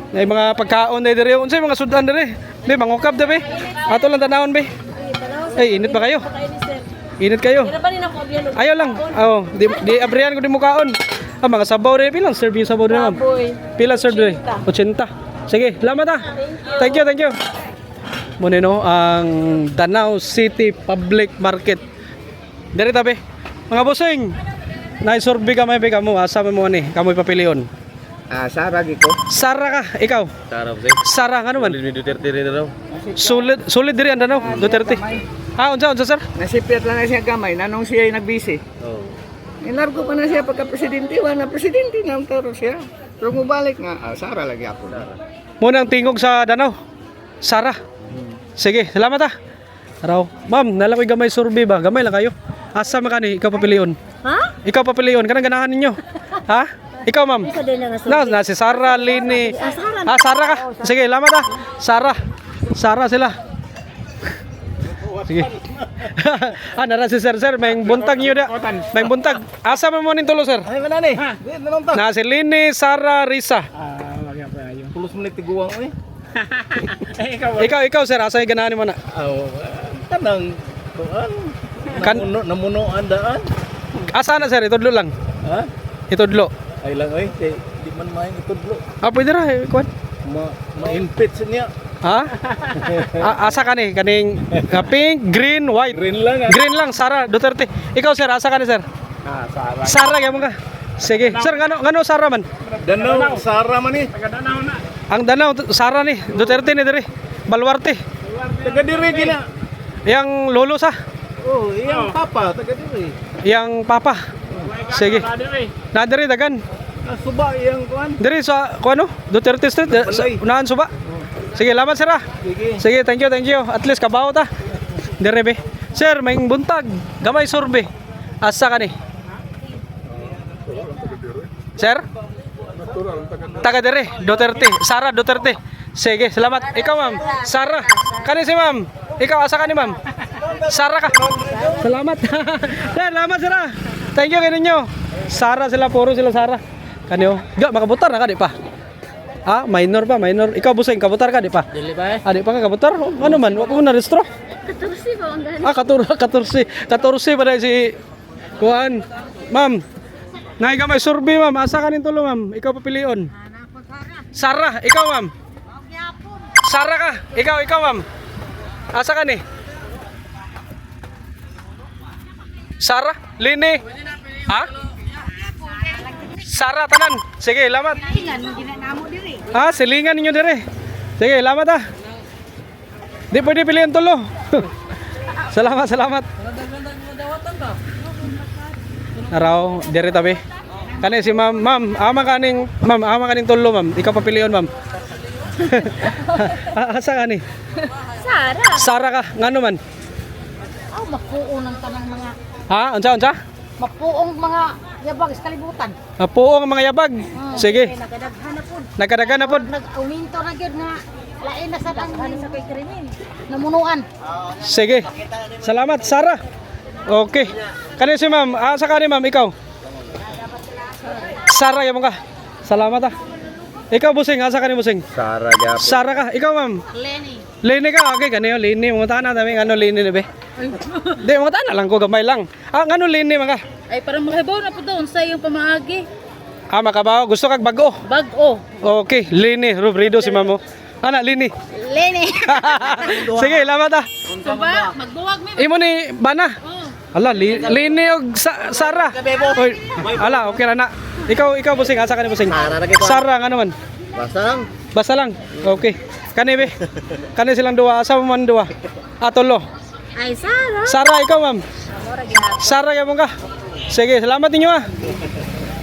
May mga pagkaon na diri. Unsay mga sudan diri? Be, mangukap da be. Ato lang tanawon be. Ay, init ba kayo? Init kayo. Ayaw lang. Oh, di abrihan ko di mukaon. Ah, mga sabaw rin. Pilang serve yung sabaw rin, ma'am? Pilang serve rin? 80. Sige, salamat ha. Thank you. muna no ang Danau City Public Market. Diri tabi. Mga bossing, naisurvey ka may mo, asa mo ni, kamoy papilion. Sara giko. Sara ka, ikaw. Tara po Sara ano man? Duterte rin na raw. Sulit diri ang Danau, Duterte. Unsa sir? Nasipyat lang na siya gamay, nanong siya nagbisi. Oh. Ilargo pa na siya pagka-presidente, wala presidente na ang taro siya. Pero mubalik nga, Sara lagi ako. Muna ang tingog sa Danau. Sara. Sige, salamat ah. Araw. Ma'am, nalakoy gamay survey ba? Gamay lang kayo. Asa man kani ikaw papilion? Ha? Ikaw papilion, kanang ganahan ninyo. Ha? Ikaw ma'am. Ikaw din lang nga Na si Sara, Lini. Sara. Sara ka. Sige, salamat ah. Sara sila. Sige. Nara si Sir, may buntag niyo da. May buntag. Asa man mo ning tulo, sir? Ay, wala ni. Na si Lini, Sara, Risa. Pulos mo tiguang eh. Ikaw sir, asa yung ganahan mo na? Tanang, Kan namunuan daan. asa na sir, itudlo lang. Ha? Itudlo. Ay lang ay, di man main itudlo. Pwede ra, kuan. Ma-impit niya. Ha? Asa ka ni kaning pink, green, white. Green lang ah. Green lang, Sara Duterte. Ikaw sir, asa ka ni sir? Sara. Sara gyapon ka. Sige, sir ngano Sara man? Danau, Sara man ni. Ang Danau Sara ni Duterte ni diri. Baluarte. Taga diri gina. Yang lolo sa, Oh, iyang papa, taga diri. yang papa. Sige. Na diri dagan. Suba iyang kuan. Diri sa kuano? Duterte Street, sa unahan suba. Sige, lamat sir ah. Sige, thank you. At least kabaw ta. Dire be. Sir, may buntag, gamay survey. Asa ka ni? Sir? Taga dire, Duterte. Sara Duterte. Sige, salamat. Ikaw ma'am. Sara. Kani si ma'am. Ikaw asa ka ni ma'am? Sara ka. Salamat. Sir, salamat sir ah. Thank you kaninyo. Sara sila, puro sila Sara. Kanyo. Ga makabutar na ka di pa. Minor pa, minor. Ikaw busing, kabutar ka di pa? Dili ba? Di pa ka kabutar? Ano man, wala mo na restro? 14 ba ang dahil? 14 pa dahil si Kuan. Ma'am, nahiga may survey ma'am. Asa ka nin tulo ma'am? Ikaw papilion. Sara, ikaw ma'am. Sara ka. Ikaw ma'am. Asa ka ni? Sara? Lini? Ha? Sara tanan. Sige, lamat. Silingan ninyo dire. Sige, lamat ah. Di pwede pilihan tulo. Salamat. Araw, dire tabi. Kani si ma'am, ama kaning tulo ma'am. Ikaw papilion ma'am. Asa kani? Sara. Sara ka, ngano man? Mapuong ng tanang mga Unsa? mapuong mga yabag sa kalibutan. Puong ang mga yabag. Sige, Nagadaghan na po. nagkadagan na pod. Nag-uminto na gyud nga lain na sa daghan sa kay krimen. Namunuan. Sige. Salamat, Sara. Okay. Kani si ma'am, asa ka ni ma'am, ikaw? Sara yamon ka. Salamat ah. Ikaw busing, asa ka ni busing? Sara gyapon. Sara ka. Ikaw ma'am. Lini ka. Okay, kaniyo lini mo tana dami ano lini ni be. Di mo tana lang ko gamay lang. Ngano lini man ka? Ay, parang makabaw na po doon sa iyong pamaagi. Makabaw, gusto kag bago. Bag-o. Okay, lini, rubrido si mamo. Ana lini. Lene. Sige, salamat ah. Suba, magbuwag mi. Imo ni bana. Ala, lini og Sara. Oy, ala, okay ra na. Ikaw busing, asa ka ni busing? Sara ngano man? Basang. Basta lang. Okay. Kani be. Kani silang duwa, asa mo man duwa? Tulo. Ay Sara. Sara, ikaw ma'am. Sara gyapon ka. Sige, salamat ninyo ah.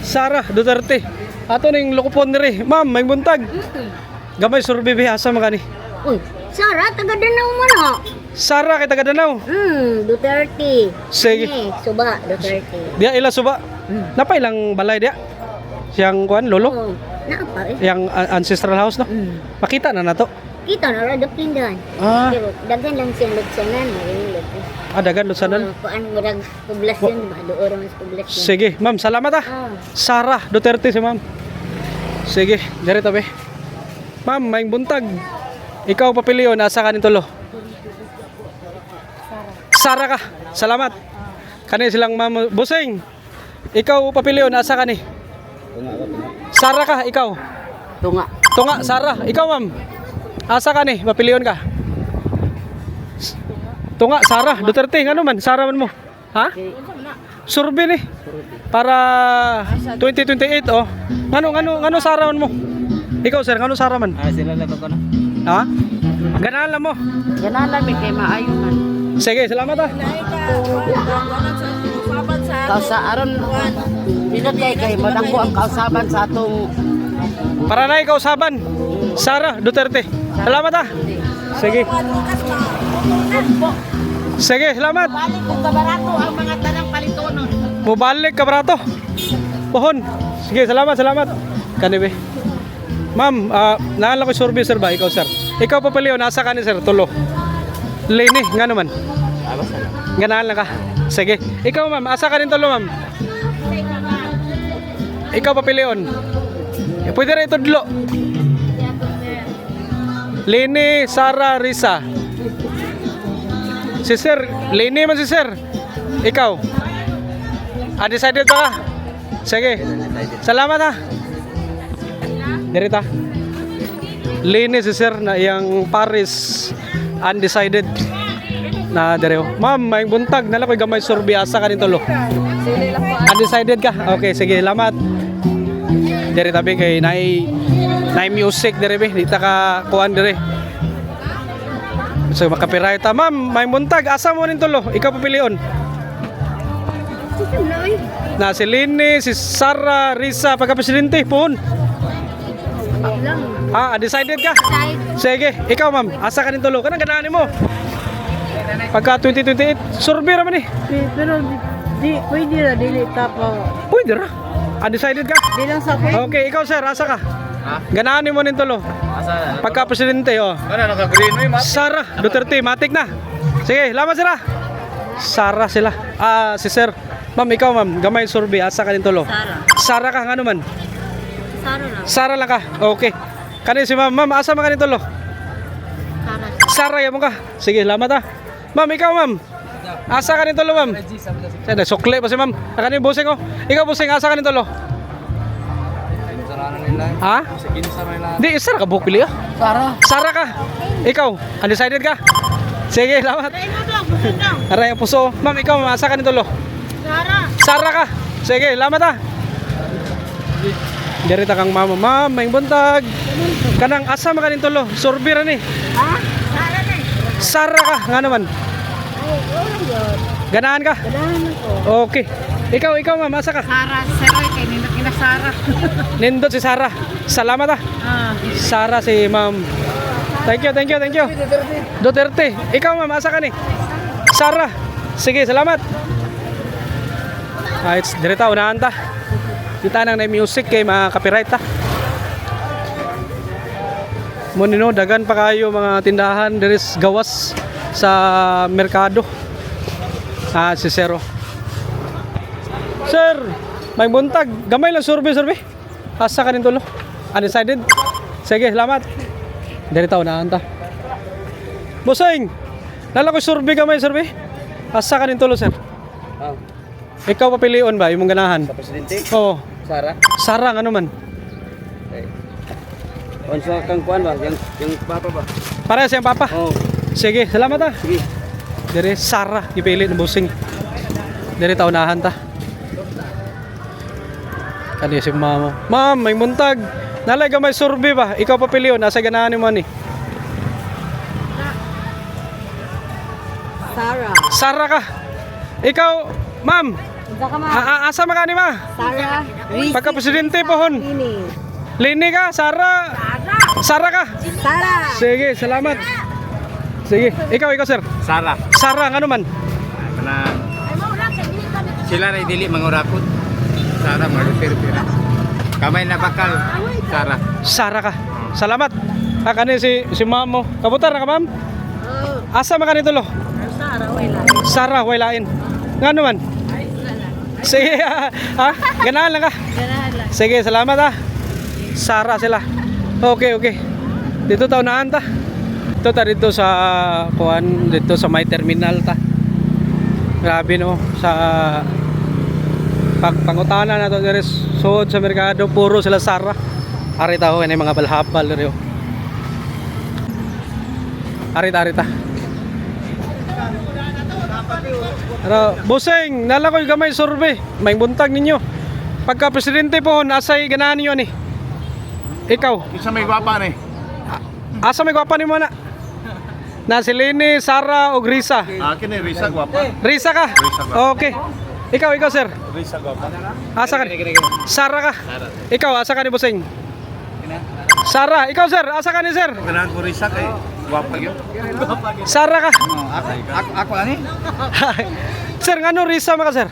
Sara Duterte. Ato ning lukupon diri. Ma'am, may buntag. Gamay survey asa man kani? Uy, Sara taga Danau man ha. Sara kay taga Danau. Duterte. Sige. Suba Duterte. Dia ila suba. Napay lang balay dia. Siyang kuan lolo. Naapa eh. Yang ancestral house no. Makita na nato. Kita na ra dapindan. Pero daghan lang siyang lutsanan, marilot. Dagan lusanan. Kuan murag poblasyon ba doon mas poblasyon. Sige, ma'am, salamat ah. Sara Duterte si ma'am. Sige, dire tabi. Ma'am, may buntag. Ikaw papilion asa ka nin tulo? Sara ka. Salamat. Kani silang ma'am busing. Ikaw papilion asa ka ni? Sara ka, ikaw. Tunga. Tunga, Sara. Ikaw ma'am. Asa ka ni? Papilion ka. Tunga, Sara, Duterte, ano man, Sara man mo. Ha? Survey ni. Para 2028, oh. Ngano Sara man mo? Ikaw, sir, ngano Sara man? Sila lang ko na. Ha? Ganahan lang mo. Ganala mi kay maayo man. Sige, salamat ah. Kausa aron minot kay madangko ang kausaban sa atong Para na ikaw saban. Sara Duterte. Salamat ah. Sige. Sige, salamat. balik kung kabarato ang mga tanang palitonon. Mubalik ka brato. Pohon. Sige, salamat. Kanibe. Ma'am, naalala ko survey sir ba? Ikaw sir. Ikaw pa pala yun, nasa ka ni sir, tulo. Lini, nga naman. Ganahan lang ka. Sige. Ikaw ma'am, asa ka rin tulo ma'am. Ikaw pa pala yun. Pwede rin ito dlo. Lini, Sara, Risa. Si sir, Lini man si sir. Ikaw. Decided ka? Sige. Salamat ha. Dirita. Lini si sir na iyang Paris undecided na direo. Ma'am, may buntag nala koy gamay survey asa ka tulo. Undecided ka? Okay, sige, salamat. Diri tabi kay nay music diri be, dita ka kuan diri. So makapiright ta. Ma'am, may buntag asa mo nin tulo? Ikaw papilion. Na si Lini, si Sara, Risa, pagka-presidente, pun. Decided ka? Sige, ikaw ma'am, asa ka rin tulo? Kanang ganahan mo? Pagka 2028, survey naman eh. Pero di pwede ra dili tapo. Pwede ra. Decided ka? Di lang sa akin. Okay, ikaw sir, asa ka? Ganahan mo rin tulo? Pagka-presidente, oh. Green mo, Sara, Duterte, matik na. Sige, laman sila. Sara sila. Si sir. Ma'am, ikaw ma'am, gamay survey, asa ka rin tulo? Sara ka, nga naman? Sara lang ka. Okay. Kanin si ma'am. Ma'am, asa man kanin tulo? Sara ya mo ka. Sige, salamat ah. Ma'am, ikaw ma'am. Asa kanin tulo ma'am? Sada sukle pa si ma'am. Kanin busing oh. Ikaw busing asa kanin tulo? Ha? Di, Sara ka buhok pili ah. Sara ka. Ikaw, undecided ka? Sige, salamat. Aray ang puso. Ma'am, ikaw ma'am, asa kanin tulo? Sara ka. Sige, salamat ah. Dirita kang mama, ma'am, may buntag. Kanang asa makanin tulo, survey ra ni. Ha? Sara na. Sara ka, nga naman. Ay, wala yun. Ganahan ka? Ganahan ako. Okay. Ikaw ma'am, asa ka? Sara, Seroy kay nindot Sara. Nindot si Sara. Salamat ah. Sara si ma'am. Thank you. Duterte. Ikaw ma'am, asa ka ni? Sara. Sige, salamat. Dirita, unahan ta. Kita nang na music kay mga copyright ta. Munino dagan pa kayo mga tindahan diri gawas sa merkado. Si Zero. Sir, may buntag, gamay lang survey. Asa ka rin tulo? Undecided? Sige, salamat. Diri ta unahan ta. Bosing, nala ko survey gamay survey. Asa ka rin tulo, sir? Ikaw papilion ba imong ganahan? Sa presidente, Oo. Sara. Ano man? Unsa kang kuan ba? Yang papa ba? Para siyang papa. Oh. Sige, salamat ah. Sige. Dire Sara ipili ng busing. Dire ta unahan ta. Kani si mama. Ma'am, may muntag. Nalay gamay survey ba? Ikaw papilion nasa ganahan ni mo ni. Sara ka. Ikaw, ma'am. Asa man ni ma? Sara. Pagka-presidente pohon. Lini ka, Sara. Sara ka. Sara. Sige, salamat. Sige, ikaw sir. Sara. Sara nga naman. Kana sila ray dili mangurakot. Sara magpira. Kamay na bakal. Sara. Sara ka. Salamat. Kani si ma'am mo. Kabutar na ka ma'am? Asa man kanito lo? Sara, way lain. Nga naman? Sige, ganahan lang ka. Sige, salamat ah. Sara sila. Okay. Dito ta unahan ta. Dito sa kuan, dito sa may terminal ta. Grabe no sa pangutana na to diri sud sa merkado puro sila Sara. Ari ta ho mga balhabal diri. Ari ta. Pero, Busing, nalakoy gamay survey. May buntag ninyo. Pagka presidente po, nasay ganahan ninyo ni. Ikaw. Isa may gwapa ni. Asa may gwapa ni mo na? Na si Lini, Sara o Risa? Akin ni Risa gwapa. Risa ka? Okay. Ikaw sir. Risa gwapa. Asa ka? Sara ka? Ikaw, asa ka ni Busing? Sara, ikaw sir, asa ka ni sir? Ganahan ko Risa kay gwapa gyud. Sara ka? Ako ani? Sir, ngano Risa maka sir?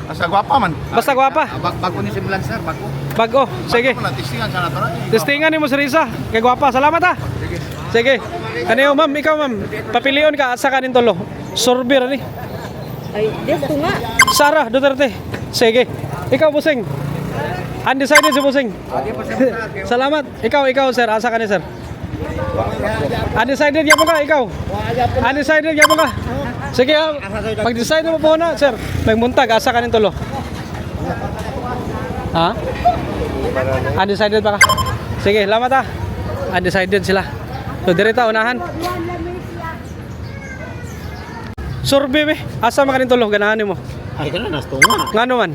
Asa gwapa man. Basta gwapa. Bago ni simulan sir, bago. Bago, sige. Wala tistingan sa nato. Testingan ni mo si Risa. Kay gwapa, salamat ha. Sige. Kaniyo ma'am, ikaw ma'am. Papilion ka asa ka nin tolo. Sorbir ni. Ay, dito nga. Sara Duterte. Sige. Ikaw Busing. Undecided si Busing. Salamat. Ikaw sir, asa ka ni sir? Undecided ya mo ka, ikaw. Undecided ya mo ka. Sige, pag-decide mo po na, sir. May muntag, asa ka nin tolo. Ha? Undecided pa ka? Sige, salamat ha. Undecided sila. So, direta, unahan. Survey be, asa makanin tulo, ganahan mo. Ay kana nastunga. Ngano man?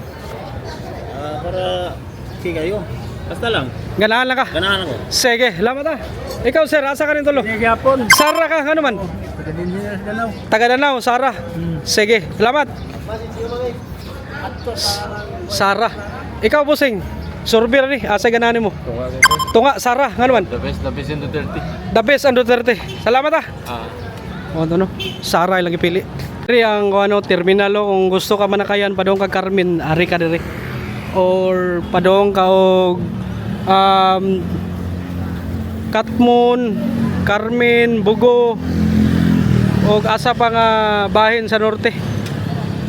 Para kayo. Basta lang. Ganahan lang ka. Ganahan ako. Sige, salamat ha. Ikaw sir, asa ka rin tulo? Gyapon. Sara ka, ngano man? Taga Danau, Sara. Sige, salamat. Sara. Ikaw Busing. Survey ni, asa ganahan mo? Tunga, Sara, ngano man? The best in Duterte. The best ang Duterte. Salamat ha. O ano, Sara ilang ipili. Diri ang ano terminal kung gusto ka manakayan padong kag Carmen, ari ka diri. Or padong ka og Katmon, Carmen, Bugo og asa pa nga bahin sa norte.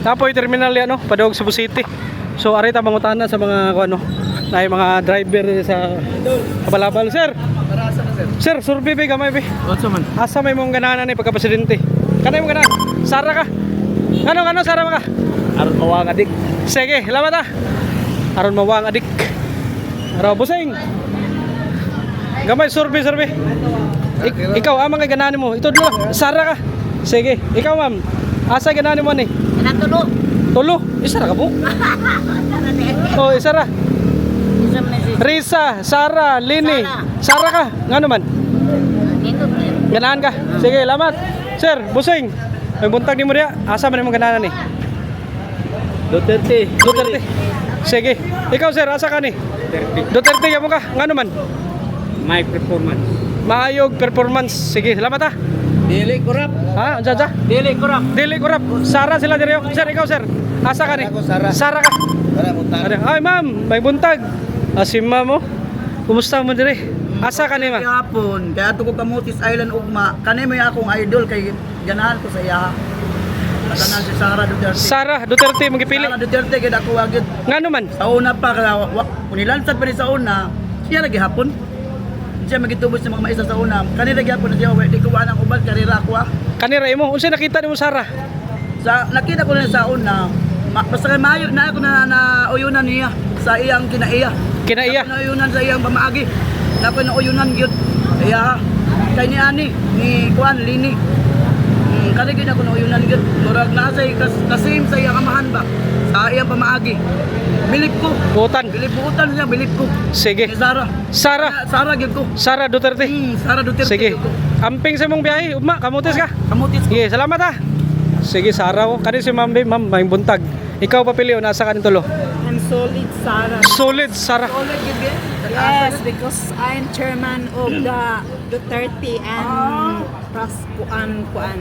Tapoy terminal yan no, padong Cebu City. So ari ta mangutana sa mga ano, na mga driver sa Kabalabal, sir. Sir, survey be gamay be. What's man? Asa may mong ganahan ni pagka presidente? Kanay mong ganahan? Sara ka? Ano Sara ka? Aron mawang adik. Sige, salamat ah. Aron mawang adik. Araw Busing. Gamay survey. Ikaw amang ganahan mo. Ito lang. Sara ka. Sige, ikaw ma'am. Asa ganahan mo ni? Kanang tulo. Tulo. Isa ra ka po? Oh, isa ra. Isa man si Risa, Sara, Lini. Sara ka. Ngano man? Ito. Ganahan ka? Sige, salamat. Sir, Busing. May buntag ni mo diya. Asa man imong ganahan ni? Duterte. Sige. Ikaw sir, asa ka ni? Duterte ya mo ka. Ngano man? My performance. Maayog performance. Sige, salamat ha. Dili korap. Ha, unsa? Dili korap. Dili kurap. Sara sila diri. Sir, ikaw sir. Asa ka ni? Ako, Sara. Sara ka. Para muntag. Ay ma'am, may buntag. Si ma'am mo. Kumusta mo diri? Asa ka ni ma? Kahapon, kaya ato ko Camotes Island ugma, kanay may akong idol kay ganahan ko sa iya. Katanan si Sara Duterte. Sara Duterte magipili. Sara Duterte kay dako agad. Ngano man? Sa una pa kaya unilansad pa rin sa una, siya lagi hapon. Siya magitubos sa mga maisa sa una. Kanila gyapon na siya, di ko anang ubad karera ko ah. Kanira imo, unsa nakita nimo Sara? Sa nakita ko na sa una, basta kay mayo na ako na uyunan niya sa iyang kinaiya. Kinaiya. Na uyunan sa iyang pamaagi. Na ko na uyunan gyud. Kaya kay ni ani ni Kuan Lini. Kani gyud ako na uyunan gyud. Murag na sa kasim sa iyang amahan ba sa iyang pamaagi. Bilib ko. Butan. Bilibutan siya, bilib ko. Sige. Ni Sara. Sara gyud ko. Sara Duterte. Sara Duterte. Sige. gyud ko. Amping sa mong biyahe, ugma, kamutis ka. Kamutis ko. Sige, salamat ha. Sige, Sara ko. Kani si Ma'am, Ma'am, may buntag. Ikaw papili, nasa ka tulo. I'm solid Sara. Solid, Sara. Yes, because I'm chairman of the Duterte and Kuan.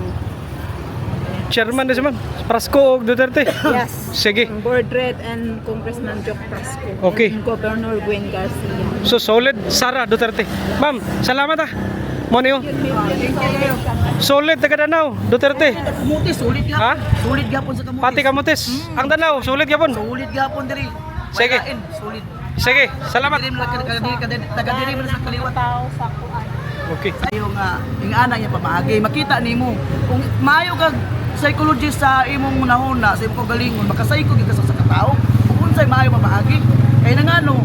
Chairman na si Ma'am. Prasko Duterte. Yes. Sige. Board Red and Congressman Jock Prasco. Okay. And Governor Gwen Garcia. So, solid, Sara Duterte. Ma'am, salamat ha. Mo niyo. Solid, taga Danau, Duterte. Kamutis, sulit Ha? gyapon. Sulit gyapon sa kamutis. Pati kamutis. Ang Danau, solid yapon. Sulit gyapon diri. Sige. Walain, sulit. Sige, salamat. Diri mo taga-diri mo sa kaliwat. Okay. Sayo nga ing ana niya pamaagi, makita nimo kung maayo kag psychologist sa imong hunahuna sa imong galingon, makasayko gyud ka sa katao. Kung unsay maayo pamaagi, kay nangano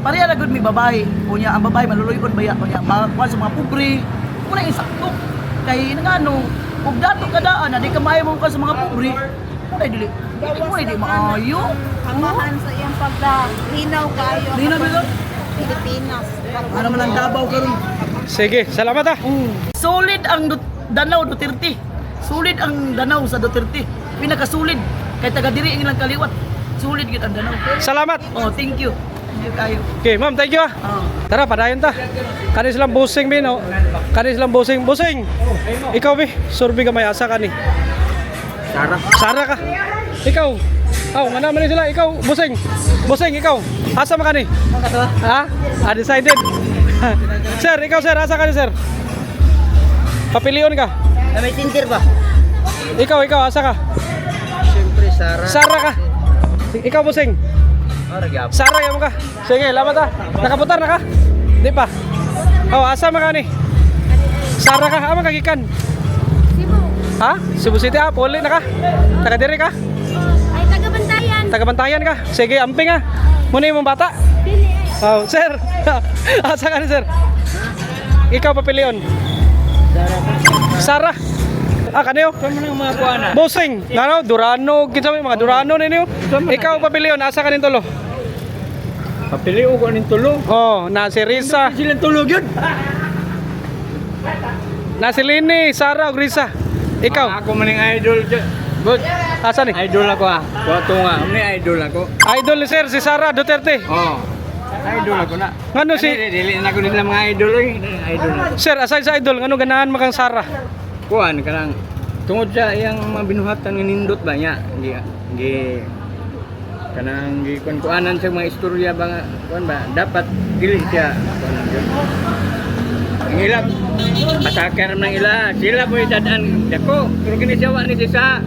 pareha ra gud mi babae. Unya ang babae maluluyon baya unya makuha sa mga pobre. Muna insakto. Kay nangano Ug dato kadaan na di ka maayo mo ka sa mga pobre. Ay dili. Di maayo. Ang mahan sa iyang paglinaw kayo. Di na bilo. Pilipinas. Ano man ang Davao karon. Sige, salamat ah. Solid ang Danau Duterte. Solid ang Danau sa Duterte. Pinakasulit. Kay taga diri ang ilang kaliwat. Solid gid ang Danau. Salamat. Oh, thank you. Thank you kayo. Okay, ma'am, thank you ah. Oh. Tara, padayon ta. Kanis lang busing bin, oh. Kanis lang busing. Busing. Ikaw bi, survey ka may asa ka ni. Sara ka. Ikaw. Oh, nga naman sila. Ikaw, busing. Busing, ikaw. Asa man ka ni? Ha? Undecided. Sir, ikaw sir, asa ka ni sir? Papilion ka. May tintir ba? Ikaw, asa ka? Siyempre, Sara. Sara ka. Ikaw, busing. Sara yan mo ka. Sige, lamat ah. Nakaputar na ka? Di pa. Oh, asa man ka ni? Sara ka. Ama kagikan. Ha? Cebu City ah, puli na ka? Taga-diri ka? Ay, taga-Bantayan. Taga-Bantayan ka? Sige, amping ah. Muna yung bata. Oh, sir. Asa ka ni sir? Ikaw papilion. Sara. Ah, kaniyo? Mga kuana. Bosing. Ngano, Durano, kinsa may mga Durano ninyo? Ikaw papilion, asa ka nin tulo? Papili ko aning tulo. Oh, na si Risa, Silang tulog yun. na si Lini, Sara, ug Risa. Ikaw, Ako maning idol. But asa ni? idol ako ah. Wato nga, may idol ako. Idol ni sir, si Sara Duterte. Oh. Idol ako na. Ngano si Dili na ko nila mga idol eh. Idol na. Sir, aside sa idol, ngano ganahan mo kang Sara? Kuan kanang tungod sa iyang mga binuhatan nga nindot ba niya. Gi kanang gi kuanan sa mga istorya ba nga kuan ba dapat dili siya kuan yun. Ang ilap pasakar ng ila sila mo idadaan dako pero kini siya wa ni sisa.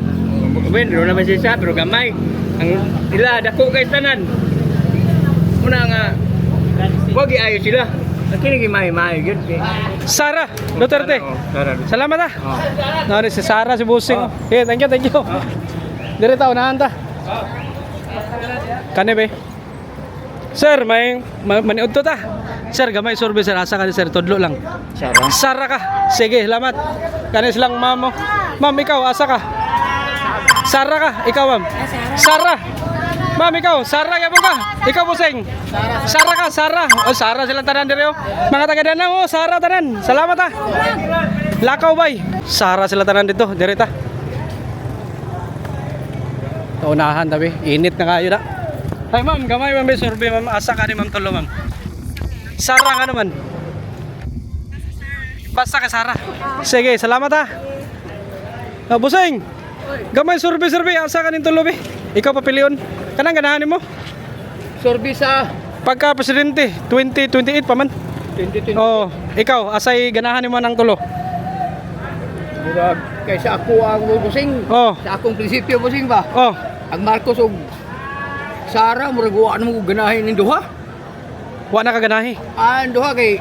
Ben ro na ba sisa pero gamay. Ang ila dako kay tanan. Muna nga wag ayo sila. Kini gi mahi-mahi gyud. Sara Duterte. Salamat ah. Nari si Sara, si Busing. Okay, thank you. Dire ta unahan ta. Kani be? Sir, may maniud to ta. Sir, gamay survey sir, asa ka ni sir, tudlo lang. Sara ka. Sige, salamat. Kani silang mamo. Ma'am, ikaw asa ka? Sara ka, ikaw ma'am. Sara. Ma'am, ikaw, Sara gyapon ka. Ikaw Busing. Sara ka, Sara. Oh, Sara silang tanan dire oh. Mga taga Danau, oh, Sara tanan. Salamat ah. Lakaw bay. Sara sila tanan dito, dire ta. Unahan tabi, init na kayo na. Ay ma'am, gamay ma'am, may survey ma'am. Asa ka ni ma'am tulo ma'am? Sara nga naman. Basta ka Sara. Sige, salamat ah. Busing. Gamay survey, asa ka ni tulo be? Ikaw papilion. Kanang ganahan mo? Sorbi sa Pagka presidente 2028 pa man. 2020. Oh, ikaw asay ganahan mo ng tulo. Murag kaysa ako ang busing. Oh, Sa akong prinsipyo busing ba? oh. Ang Marcos ug Sara murag wa na mo ganahin ning duha. Wa na ka ganahi. Ang duha kay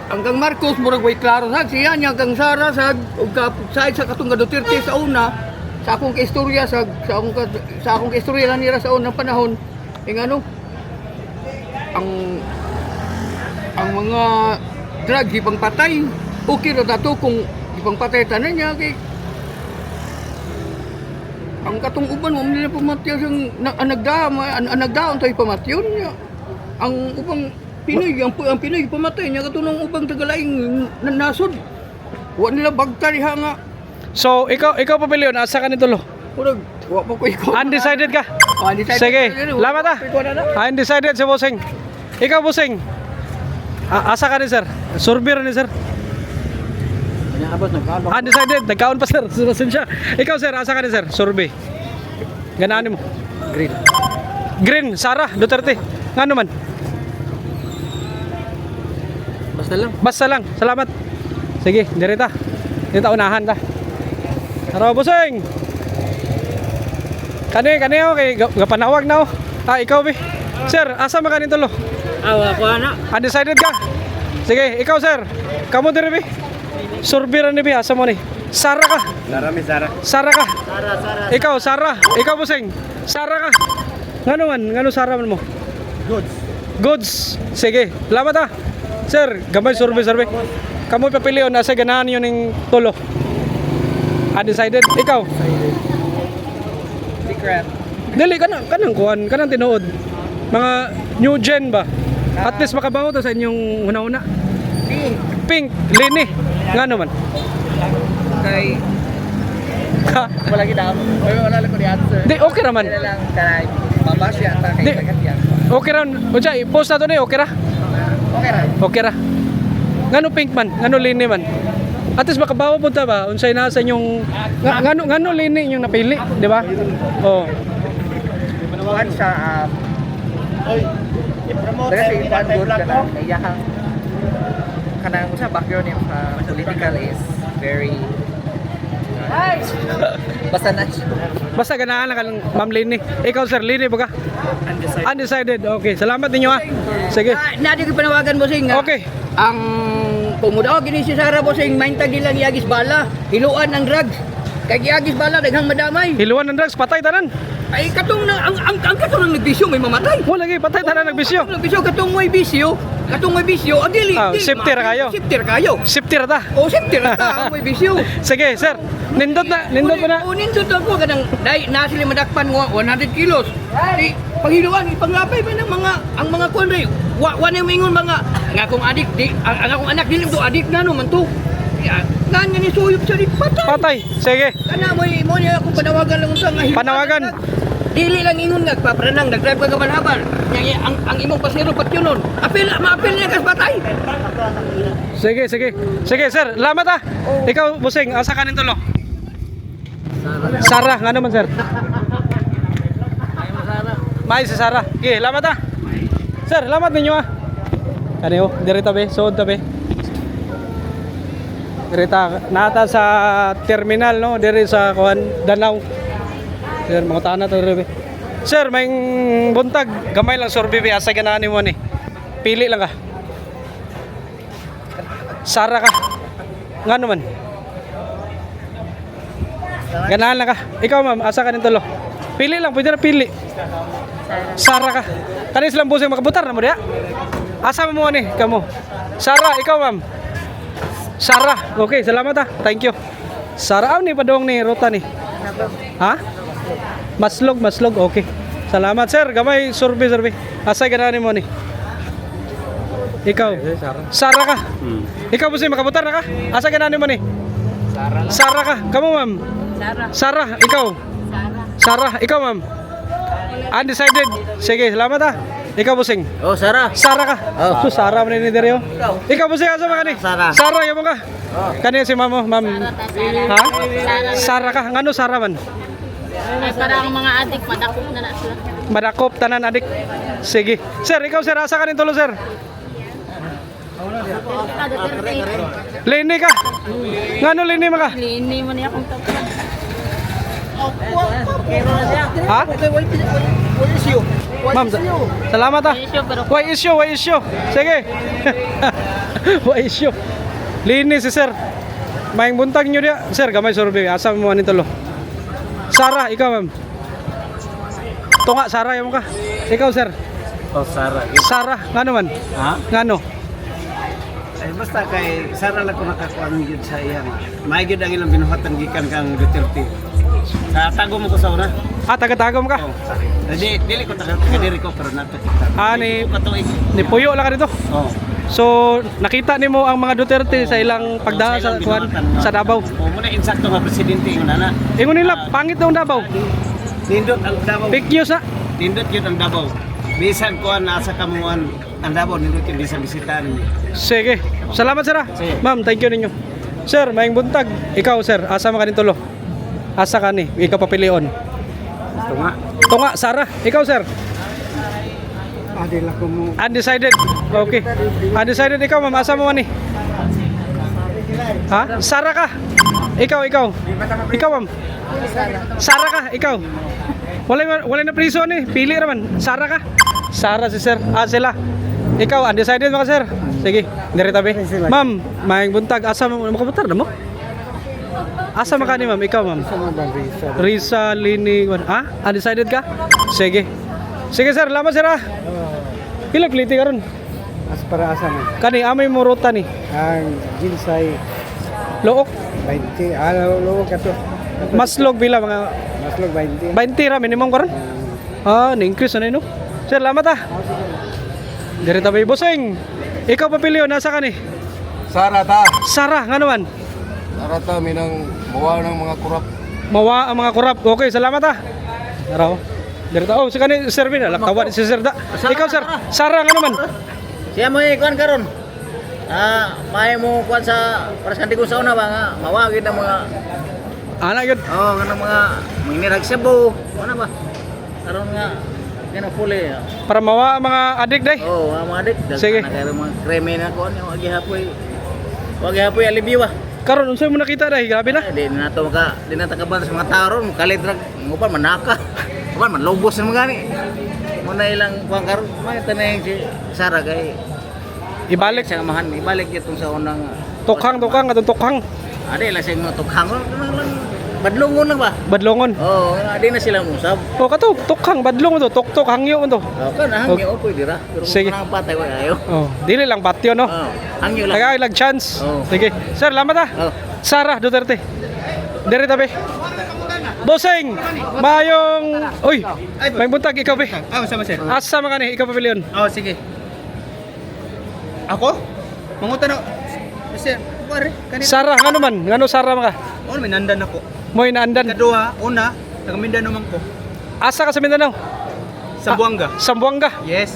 angkang Marcos murag way klaro sa siya nya kang Sara sa ug sa katong Duterte sa una sa akong kaistorya sa akong kaistorya lang nila sa unang panahon ano ang mga drug ipangpatay okay ra dato kung ipangpatay tanan niya kay ang katong uban mo nila pamatyon ang nagdaon tayo pamatyon niya ang ubang Pinoy ang Pinoy pamatay niya katunong ubang tagalaing nasod wa nila bagta diha nga. So, ikaw papilion asa ka ni tulo? Murag wa pa ko iko. Undecided ka? Undecided. Sige, salamat ah. Undecided si Busing. Ikaw Busing. Asa ka ni sir? Survey ni sir. Undecided, nagkaon pa sir. Pasensya. Ikaw sir, asa ka ni sir? Survey. Ganahan mo? Green. Green, Sara Duterte. Ngano man? Basta lang. Salamat. Sige, direta. Dito unahan ta. Tara Busing. Kani okay, gapanawag na oh. Ikaw bi. Sir, asa man ka ni tulo? Ako ana. Undecided ka? Sige, ikaw sir. Kamu diri bi? Survey ra ni bi asa mo ni? Sara ka. Sara ka. Ikaw Sara. Ikaw Busing. Sara ka. Ngano man? Ngano Sara man mo? Goods. Sige. Salamat ah. Sir, gamay survey. Kamu papilion asa ganahan yun ng tulo. Undecided. Ikaw? Secret. Dili kanang kuan, kanang tinuod. Mga new gen ba? At least makabaho to sa inyong una-una. Pink, Lini. Ngano man? Kay Ha? wala kita. Wala lang ko di answer. Di okay ra man. lang kay babasya ta Di. Okay ra. Unsa i-post na to ni okay ra? Okay ra. Okay ra. Ngano pink man? Ngano Lini man? At least makabaho punta ba? Unsay na sa inyong ngano Lini inyong napili, di ba? Oh. Kuan sa i-promote kasi ipan good kana iyahang kanang sa background niya political is very basta na Basta ganahan lang ka lang, Ma'am Lini. Ikaw Sir Lini ba ka? Undecided. Okay, salamat ninyo ha. Sige. nadi ko panawagan mo sing Okay. ang pumudaw gini si Sara Bosing maintag nilang iagis bala hiluan ng drugs kay iagis bala daghang madamay Hiluan ng drugs, patay tanan. ay katong na ang katong nagbisyo may mamatay Wala lagi, patay tanan nagbisyo. nagbisyo katong may bisyo ang dili Ah, safety ra kayo. safety ra kayo Safety ra ta. o safety ra ta ang may bisyo. Sige, sir. Nindot mo na. Unin to ko kanang dai na sila madakpan nga 100 kilos. Di panghiluan ipanglapay pa ng ang mga kuan wa na mingon mga nga akong adik di ang akong anak dili to adik na no man to. Ganyan ni suyop sa di patay. Patay. Sige. Kana mo niya ako panawagan lang unsa nga Panawagan. Dili lang ingon nga papranang nagdrive ka kabalhaban. Ang imong pasero patyonon. Maapil niya kas patay. Sige, sige. Sige, sir. Salamat ha. Ikaw, Busing, asa ka tulo? Sarah, nga naman, sir. May si Sarah. Okay, salamat ha. Sir, salamat ninyo ha. Kaniyo, diri tabi, suod tabi. Diri ta nata sa terminal no, diri sa kuan Danau. Sir, mga tanan to diri. Sir, may buntag, gamay lang survey asa ganahan nimo ni. Pili lang ka. Sara ka. Nga naman. Ganahan lang ka. Ikaw ma'am, asa ka tulo? Pili lang, pwede na pili. Sara ka. Kanis lang busing makabutar na mo diya. Asa mo ni kamo? Sara, ikaw ma'am. Sara. Okay, salamat ha. Thank you. Sara, ni padong ni ruta ni. Ha? Maslog. Okay. Salamat sir. Gamay survey. Asa ganahan mo ni? Ikaw. Sara ka. Ikaw busing makabutar na ka? Asa ganahan mo ni? Sara ka. Kamu ma'am? Sarah, ikaw? Sarah, ikaw ma'am? Undecided. Sige, salamat ha. Ikaw busing? Oh, Sara. Sarah ka? Oh. So, Sarah mo ni Dario. Ikaw busing, asa ba ka ni? Sarah. Sarah, yamo ka? Kani si mamo, ma'am? Ha? Sarah ka? Ngano Sarah man? Ay, para ang mga adik, madakot na sila. Madakop, tanan adik. Sige. Sir, ikaw sir, asa ka ni tulo sir? Lini ka? Ngano lini mo ka? Lini mo niya akong tapos. Ha? Ma'am, salamat ha. Why issue? Sige. Why issue? Linis si sir. Maing buntag nyo dia. Sir, gamay survey. Asa mo ni tulo? Sarah, ikaw ma'am. Tunga, Sarah, yamo ka. Ikaw sir. Oh, Sara. Sarah, ngano man? Ha? Ngano? Ay, basta kay Sara lang ko nakakuan gyud sa iya. May gyud ang ilang binuhatan gikan kang Duterte. Sa tago mo ko sa una. Ah, taga-tagam ka? Oh, dili ko taga-diri ko pero nato kita. Ah, ni Katuig. Puyo lang ka dito. Oh. So, nakita nimo ang mga Duterte sa ilang pagdaha sa kuan sa Davao. Oh, muna insakto nga presidente ingon ana. Ingon nila pangit daw ang Davao. Nindot ang Davao. Fake news na. Nindot yun ang Davao. Bisan kuan nasa kamuan ang Davao nindot yun bisan bisitahan. Sige. Salamat sir. Sige. Ma'am, thank you ninyo. Sir, maing buntag. Ikaw sir, asa man kanin tulo? Asa ka ni? Ikaw papilion. Tunga. Tunga, Sarah. Ikaw sir. Adil ako mo. Undecided. Okay. Undecided ikaw ma'am, asa mo man ni? Ha? Sarah ka. Ikaw. Ikaw ma'am. Sarah ka, ikaw. Wala na priso ni. Pili raman. Sarah ka. Sarah si sir. Ah, sila. Ikaw, undecided mga sir. Sige, diri tabi. Ma'am, maing buntag. Asa mo makabutar na mo? Asa makani ma'am? Ikaw ma'am. Risa, Lini. Ha? Undecided ka? Sige. Sige sir, salamat sir ah. Pila pliti ka ron? As para asa man. Kani amay mo ruta ni. Ang ginsay Look, 20. Lo kato. maslog bila mga Maslog 20. 20 ra minimum karon. Ah, ni-increase na no. Sir, salamat ah. Diri ta bay boseng. Ikaw papilyo nasa ka ni? Sara ta. Sara, nga naman. Sara ta minang buwa ng mga kurap. Mawa ang mga kurap. Okay, salamat ah. Araw. Diri ta. Oh, sa kani sir bin, laktawan si sir da. Ikaw sir, Sara nga naman. Siya mo ikuan karon. May mo kuan sa para sa ko sa una ba nga mawagid ang mga Ana gyud. kanang mga minirag Cebu. Ano ba? Karon nga kena puli. Para mawa ang mga adik day. Mga adik. Sige. Nagkaroon mga kreme na kuan yung wagi hapoy alibiwa. Karon unsay mo nakita day? Grabe na. Di na to di na takabal sa mga tao ron kalidrag ngupan manaka. Kuan man lobos na mga ni. Muna ilang kuan karon may tanay si Sara kay Ibalik sa amahan ibalik itong sa unang tukhang atong tukhang. ade lang siya mga tukhang badlongon lang ba? Badlongon. Ade na sila musab. O kato, tukhang badlong to, tok hangyo to. Kan hangyo opo dira. Pero Sige. kanang patay wa ayo. Oh, dili lang patio no. Hangyo lang. Kaya ilag chance. Oh. Sige. Sir, salamat ah. Oh. Sara Duterte. Dere tabi. Boseng, mayong uy, may buntag ikaw be. Sama sir. Asa man kani ikaw papilyon? Sige. Ako? Mangutan ako. Sir, pare, Sara ngano man? Ngano Sara man ka? may nandan ako. Moy naandan. Kadua, una, taga Mindanao man ko. Asa ka sa Mindanao? Sambuanga. Sambuanga. Yes.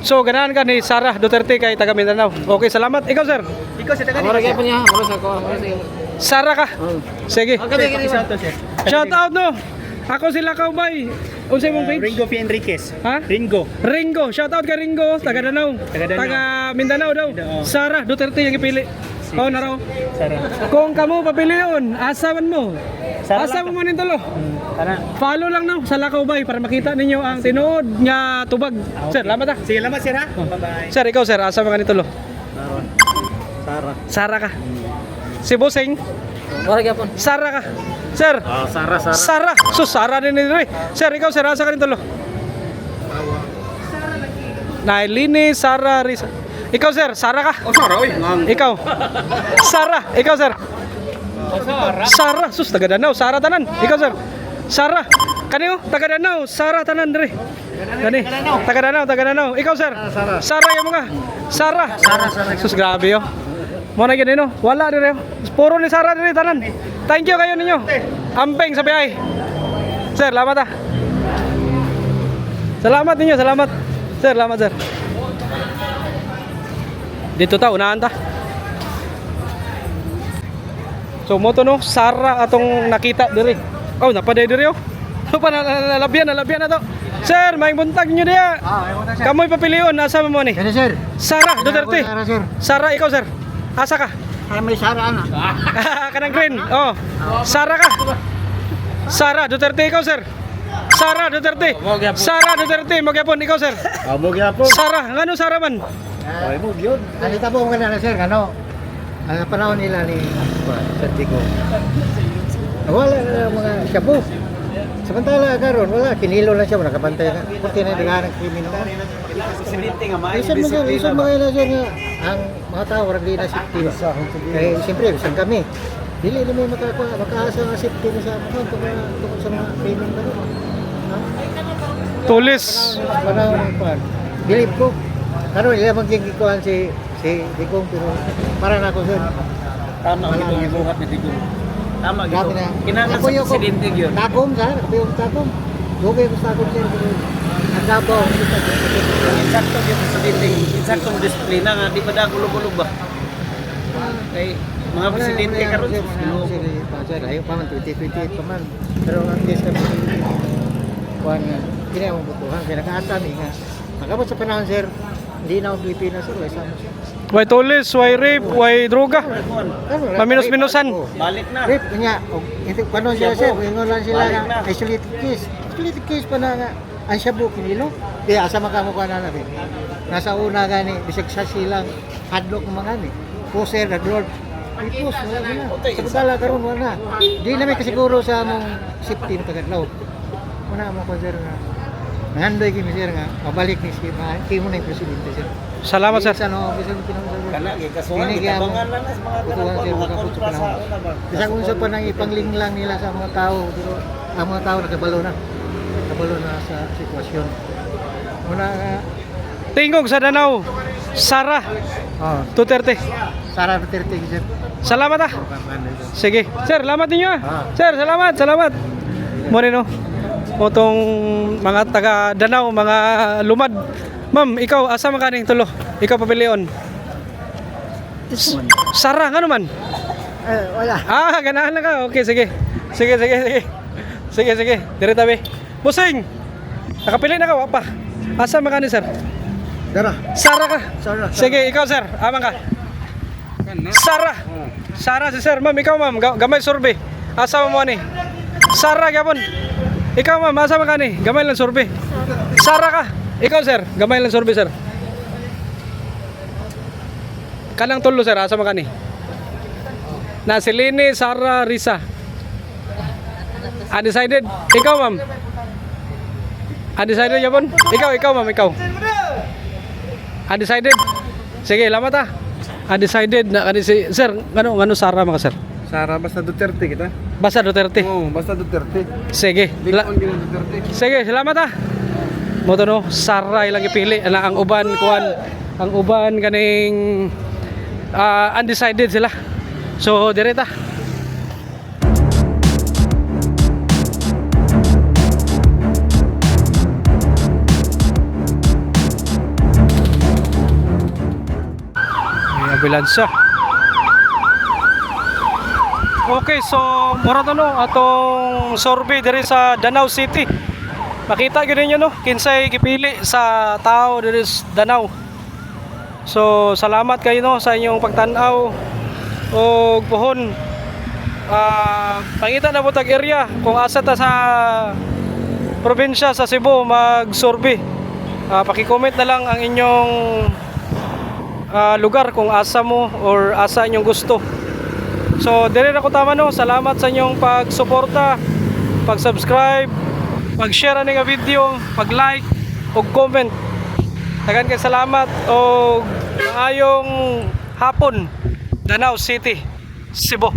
So ganahan ka ni Sara Duterte kay taga Mindanao. Okay, salamat. Ikaw sir. Ikaw sa taga Amo ra gyapon niya, maro sa ko. Sara ka. Sige. sir. Shout out no. Ako sila Kaubay. Unsay mong page? Ringo P. Enriquez. Ha? Ringo. Ringo. Shout out kay Ringo, taga Danau. Taga Mindanao daw. Sara Duterte yung ipili. Oh, naraw. Sara. Kung kamo papilion, asa man mo? Sara Asa mo man tulo? Kana. Follow lang no sa Lakaw-Bay para makita ninyo ang tinuod nga tubag. Sir, lamat ah. Sige, salamat sir ha. Bye-bye. Sir, ikaw sir, asa man tulo? Sara. Sara ka. Si Boseng, Maro gyapon. Sara ka. Sir. Sara. Sara. So Sara din ni Ray. Sir, ikaw sir, asa ka tulo? Nailini, Sara, Risa. Ikaw sir, Sara ka. Sara, oy. Ikaw. Sara, ikaw sir. Sara, sus taga Danau, Sara tanan. Ikaw sir. Sara. Kaniyo, taga Danau, Sara tanan dire. Kani, taga Danau. Ikaw sir. Sara yung mga. Sara. Sus grabe yo. Mo na gini no. Wala dire. Puro ni Sara dire tanan. Thank you kayo ninyo. Ampeng sa biyay. Sir, salamat ah. Salamat ninyo, salamat. Sir, salamat sir. Dito ta, unahan ta. So mo to no, Sara atong nakita diri. Oh, napaday diri oh. Pa nalabyan na to. Sir, may buntag nyo diya. Kamoy papilion, nasa mo ni? Kani sir. Sara Duterte. Sir. Sara, ikaw sir. Asa ka? Ay may Sara ana. Kanang green. Oh. Sara ka. Sara Duterte ikaw sir. Sara Duterte. Sara Duterte, magyapon ikaw sir. Amo gyapon. Sara, ngano Sara man? Ay mo gyud. Alita po mo na sir kano. Ang panahon nila ni Santiago. Wala na mga shabu. Samantala karon wala kinilo lang siya nakabantay ka. Puti na dagan ng krimino. Presidente nga Isan mga ina siya nga ang mga tao wala di na safety. Eh siyempre bisan kami. Dili na mo makaasa nga safety na sa mga tungkol sa mga krimen ba. Tulis. Panahon ng pan. Bilib ko. Karon ila maging ikuan si Digong pero para na ako sir. Tama ang itong ibuhat ni Digong. Tama Grabe gito. na. Kinahanglan sa presidente yun. Tagom sa, kapiyong tagom. Dugay ko sa tagom sir. Ang dabaw. Insakto yung presidente. Insakto ang disiplina nga. Di pa da gulog-gulog ba? Kay mga presidente karon Sir, ayaw pa man, 2028 pa man. Pero ang des kami, kuhan nga, hindi na mabutuhan. Kaya nakaatami nga. Magkabot sa panahon sir, hindi na ang Pilipinas sir. Sama siya. Why tulis, why rape, why droga. Paminus-minusan. balik na. Rip, niya. Paano sila sir? Ingon lang sila Balik na na. isolated case. Isolated case pa na nga. Ang shabu, kinilo. Kaya asa makamukha na natin. Nasa una gani, bisag sa silang hadlock ng mga ni. Poser, nag-lord. Ay, pos, wala na. Sa pagkala karon wala. Di namin kasiguro sa among safety na tagadlaw. Una mo ko sir na Nangandoy kami sir nga mabalik ni si Kimo na yung presidente sir. Salamat sir. Sa no officer mo pinamasa. Kana gay kasuhan Ini kaya gitabangan lang sa mga Butuhan sir mga kontrasa na ba. Bisa kung sa panang ipanglinglang nila sa mga tao pero ang mga tao nakabalo na. Nakabalo na sa sitwasyon. Muna Tingog sa Danau, Sara Duterte. Sara Duterte sir. Salamat ah. Sige. Sir, salamat ninyo ah. Sir, salamat. Moreno. Motong mga taga Danau, mga lumad. Ma'am, ikaw asa man kaning tulo? Ikaw papilion. Sara ngano man? Wala. Ganahan na ka. Okay, sige. Sige. Dire tabi. Busing. Nakapili na ka wa pa. Asa man kani sir? Dara. Sara ka. Sara. Sige, ikaw sir. Amang ka. Sara si sir. Ma'am, ikaw ma'am. Gamay survey. Asa mo ni? Sara gyapon. Ikaw ma'am, asa man kani? Gamay lang survey. Sara ka. Ikaw sir, gamay lang survey sir. Kanang tulo sir, asa man kani? Nasilini, Sara, Risa. Undecided. Ikaw ma'am. Undecided yapon. Ikaw ma'am, ikaw. Undecided. Sige, lamat ah. Undecided na kani si sir, ngano Sara mga sir? Sara basta Duterte kita. Basta Duterte. Oo, basta Duterte. Sige. Duterte. Sige, salamat ah. Mo to no, Sara ilang ipili ana ang uban kuan, ang uban kaning undecided sila. So direta. May ambulansya. Okay, so mura to no atong survey diri sa Danau City. Makita gyud ninyo no, kinsay gipili sa tao diri sa Danau. So salamat kayo no sa inyong pagtan-aw og pohon. Pangita na butag area kung asa ta sa probinsya sa Cebu mag-survey. Paki-comment na lang ang inyong lugar kung asa mo or asa inyong gusto. So dire na ko tama no. Salamat sa inyong pagsuporta, pag-subscribe, pag-share ani nga video, pag-like ug comment. Daghang kay salamat og maayong hapon Danau City, Cebu.